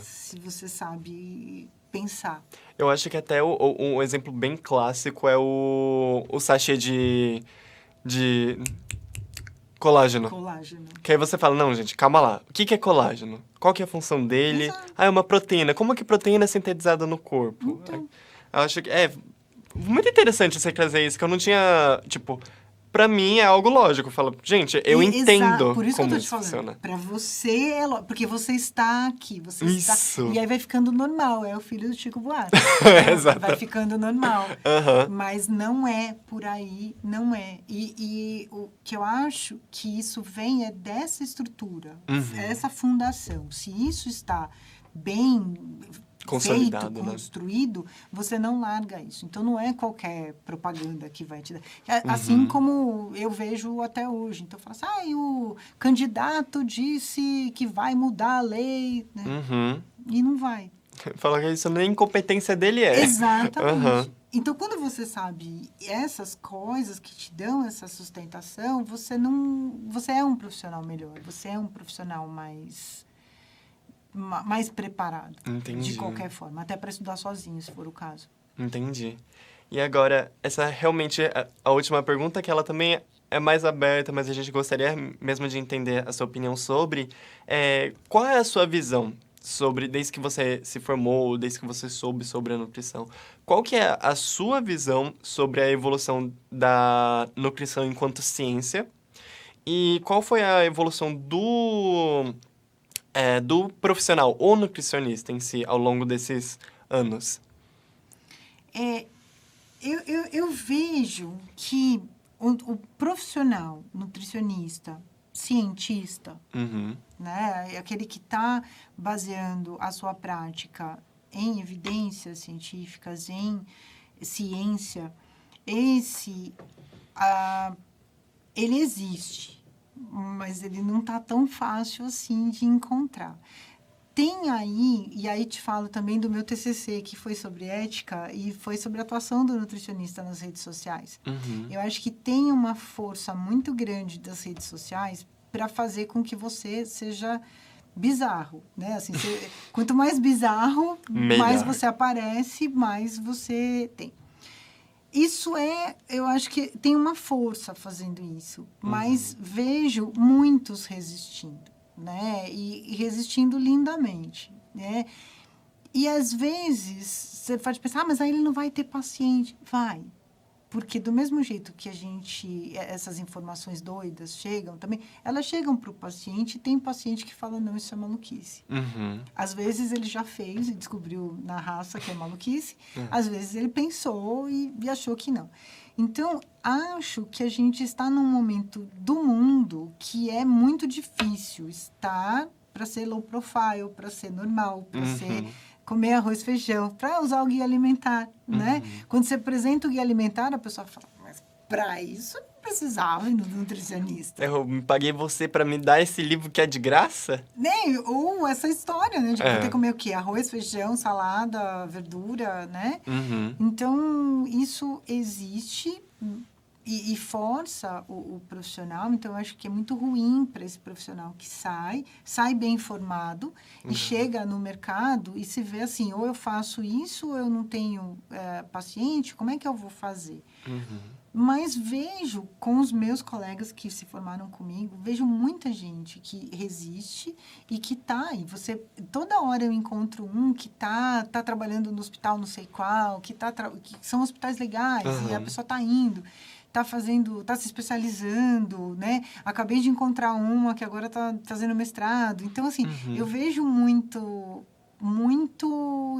Speaker 2: Se você sabe... pensar.
Speaker 1: Eu acho que até um exemplo bem clássico é o sachê de colágeno. Que aí você fala, não, gente, calma lá. O que é colágeno? Qual que é a função dele?
Speaker 2: Exato.
Speaker 1: É uma proteína. Como que proteína é sintetizada no corpo?
Speaker 2: Então.
Speaker 1: Eu acho que é muito interessante você trazer isso, que eu não tinha, tipo... pra mim é algo lógico. Eu falo, gente, eu entendo
Speaker 2: por isso que eu
Speaker 1: como
Speaker 2: tô te
Speaker 1: isso
Speaker 2: falando.
Speaker 1: funciona.
Speaker 2: Pra você porque você está aqui, você está...
Speaker 1: Isso.
Speaker 2: E aí vai ficando normal, é o filho do Chico Buarque.
Speaker 1: Exato.
Speaker 2: Vai ficando normal.
Speaker 1: Aham.
Speaker 2: Mas não é por aí, não é. E o que eu acho que isso vem é dessa estrutura, essa fundação. Se isso está bem
Speaker 1: Consolidado,
Speaker 2: feito,
Speaker 1: né?
Speaker 2: construído, você não larga isso. Então, não é qualquer propaganda que vai te dar. Assim como eu vejo até hoje. Então, eu falo assim, o candidato disse que vai mudar a lei, né? E não vai.
Speaker 1: Fala que isso nem competência dele é.
Speaker 2: Exatamente. Então, quando você sabe essas coisas que te dão essa sustentação, você é um profissional melhor, você é um profissional mais preparado.
Speaker 1: Entendi.
Speaker 2: De qualquer forma, até para estudar sozinho, se for o caso.
Speaker 1: Entendi. E agora, essa realmente é a última pergunta, que ela também é mais aberta, mas a gente gostaria mesmo de entender a sua opinião sobre. Qual é a sua visão sobre, desde que você se formou, desde que você soube sobre a nutrição, qual que é a sua visão sobre a evolução da nutrição enquanto ciência? E qual foi a evolução do profissional, ou nutricionista em si, ao longo desses anos?
Speaker 2: Eu vejo que o profissional, nutricionista, cientista, né, aquele que está baseando a sua prática em evidências científicas, em ciência, ele existe, mas ele não está tão fácil assim de encontrar. Tem aí, e aí te falo também do meu TCC, que foi sobre ética e foi sobre a atuação do nutricionista nas redes sociais. Eu acho que tem uma força muito grande das redes sociais para fazer com que você seja bizarro, né? Assim, quanto mais bizarro, mais você aparece, mais você tem. Isso eu acho que tem uma força fazendo isso, mas vejo muitos resistindo. Né? E resistindo lindamente, né? E às vezes você pode pensar, mas aí ele não vai ter paciente. Vai, porque do mesmo jeito que essas informações doidas chegam também, elas chegam para o paciente, e tem paciente que fala, não, isso é maluquice. Às vezes ele já fez e descobriu na raça que é maluquice, às vezes ele pensou e achou que não. Então, acho que a gente está num momento do mundo que é muito difícil estar para ser low profile, para ser normal, para ser comer arroz e feijão, para usar o guia alimentar, né? Quando você apresenta o guia alimentar, a pessoa fala, mas para isso eu não precisava ir no nutricionista.
Speaker 1: Eu paguei você para me dar esse livro que é de graça?
Speaker 2: Nem, ou essa história, né? De ter que comer o quê? Arroz, feijão, salada, verdura, né? Então, isso existe e força o profissional. Então, eu acho que é muito ruim para esse profissional que sai bem informado e chega no mercado e se vê assim, ou eu faço isso, ou eu não tenho paciente, como é que eu vou fazer? Mas vejo com os meus colegas que se formaram comigo, vejo muita gente que resiste e que tá aí. Toda hora eu encontro um que tá trabalhando no hospital não sei qual, que são hospitais legais e a pessoa tá indo, tá se especializando, né? Acabei de encontrar uma que agora tá fazendo mestrado. Então, assim, eu vejo muito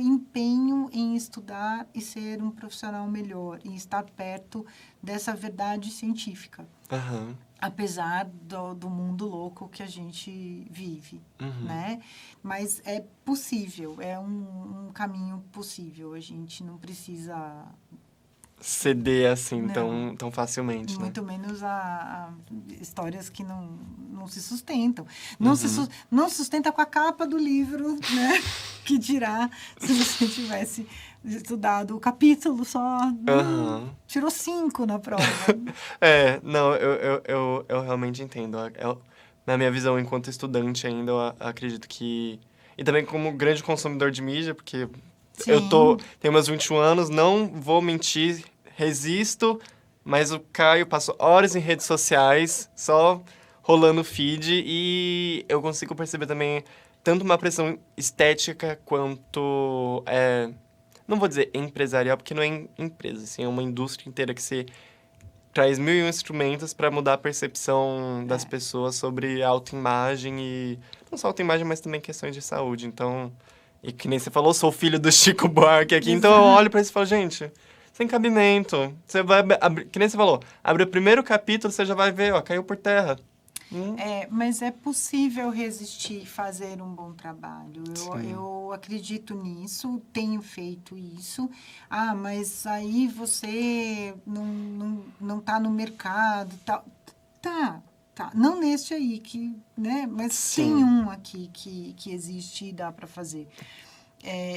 Speaker 2: empenho em estudar e ser um profissional melhor, em estar perto dessa verdade científica. Apesar do mundo louco que a gente vive, né? Mas é possível, é um caminho possível. A gente não precisa
Speaker 1: ceder assim tão facilmente,
Speaker 2: muito
Speaker 1: né?
Speaker 2: menos a histórias que não se sustentam. Não sustenta com a capa do livro, né? Que dirá se você tivesse estudado o capítulo só. Tirou 5 na prova.
Speaker 1: Não, eu realmente entendo. Na minha visão, enquanto estudante ainda, eu acredito que... E também como grande consumidor de mídia, porque tenho meus 21 anos, não vou mentir, resisto, mas o Caio passou horas em redes sociais, só rolando feed, e eu consigo perceber também tanto uma pressão estética quanto... não vou dizer empresarial, porque não é empresa, assim, é uma indústria inteira que se traz 1001 instrumentos para mudar a percepção das pessoas sobre autoimagem e... Não só autoimagem, mas também questões de saúde. Então, e que nem você falou, sou filho do Chico Buarque aqui. Então, eu olho para isso e falo, gente, sem cabimento. Você vai abrir... Que nem você falou, abre o primeiro capítulo, você já vai ver, ó, caiu por terra.
Speaker 2: Mas é possível resistir e fazer um bom trabalho. Eu acredito nisso, tenho feito isso. Mas aí você não está no mercado. Tá. Não neste aí, né? Mas tem um aqui que existe e dá para fazer.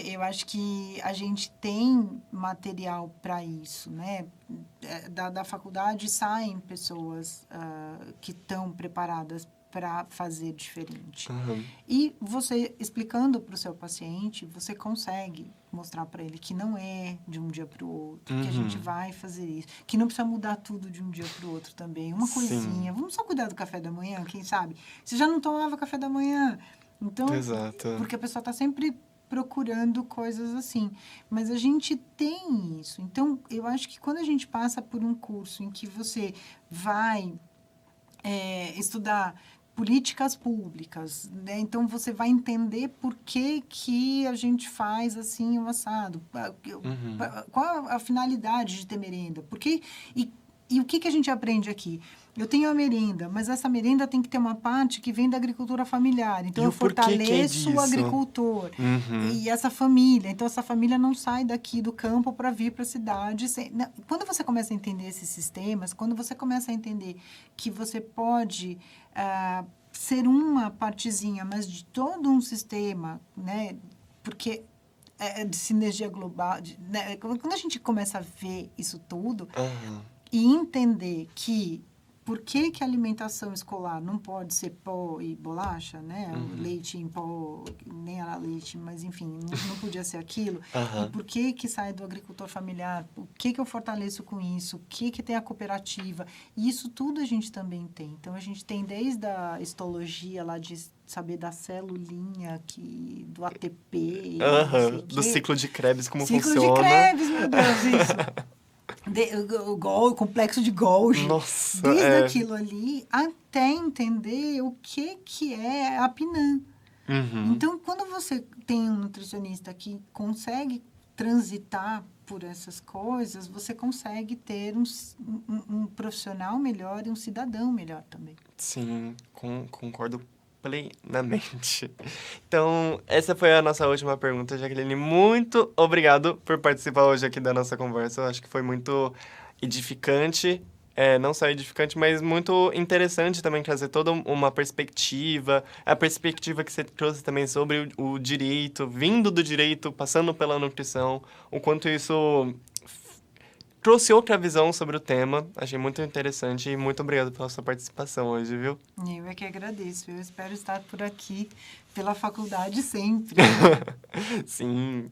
Speaker 2: Eu acho que a gente tem material para isso, né? Da faculdade saem pessoas que estão preparadas para fazer diferente.
Speaker 1: Uhum.
Speaker 2: E você, explicando para o seu paciente, você consegue mostrar para ele que não é de um dia para o outro, que a gente vai fazer isso, que não precisa mudar tudo de um dia para o outro também. Uma coisinha. Vamos só cuidar do café da manhã, quem sabe? Você já não tomava café da manhã. Então,
Speaker 1: Exato.
Speaker 2: Porque a pessoa está sempre procurando coisas assim. Mas a gente tem isso. Então, eu acho que quando a gente passa por um curso em que você vai estudar políticas públicas, né? Então, você vai entender por que a gente faz assim o assado. Qual a finalidade de ter merenda? E o que a gente aprende aqui? Eu tenho a merenda, mas essa merenda tem que ter uma parte que vem da agricultura familiar. Então, eu fortaleço o agricultor e essa família. Então, essa família não sai daqui do campo para vir para a cidade. Quando você começa a entender esses sistemas, quando você começa a entender que você pode ser uma partezinha, mas de todo um sistema, né? Porque de sinergia global... né? Quando a gente começa a ver isso tudo... E entender que por que a alimentação escolar não pode ser pó e bolacha, né? Leite em pó, nem era leite, mas enfim, não podia ser aquilo. E por que sai do agricultor familiar? O que eu fortaleço com isso? O que tem a cooperativa? E isso tudo a gente também tem. Então, a gente tem desde a histologia lá de saber da celulinha, do ATP,
Speaker 1: do ciclo de Krebs, como funciona.
Speaker 2: Ciclo de Krebs, meu Deus, isso. O complexo de Golgi,
Speaker 1: Nossa,
Speaker 2: desde aquilo ali até entender o que é a PNAN. Então, quando você tem um nutricionista que consegue transitar por essas coisas, você consegue ter um profissional melhor e um cidadão melhor também.
Speaker 1: Sim, concordo plenamente. Então, essa foi a nossa última pergunta, Jaqueline. Muito obrigado por participar hoje aqui da nossa conversa. Eu acho que foi muito edificante, não só edificante, mas muito interessante também trazer toda uma perspectiva, a perspectiva que você trouxe também sobre o direito, vindo do direito, passando pela nutrição, o quanto isso trouxe outra visão sobre o tema. Achei muito interessante e muito obrigado pela sua participação hoje, viu?
Speaker 2: Eu é que agradeço. Eu espero estar por aqui pela faculdade sempre.
Speaker 1: Sim.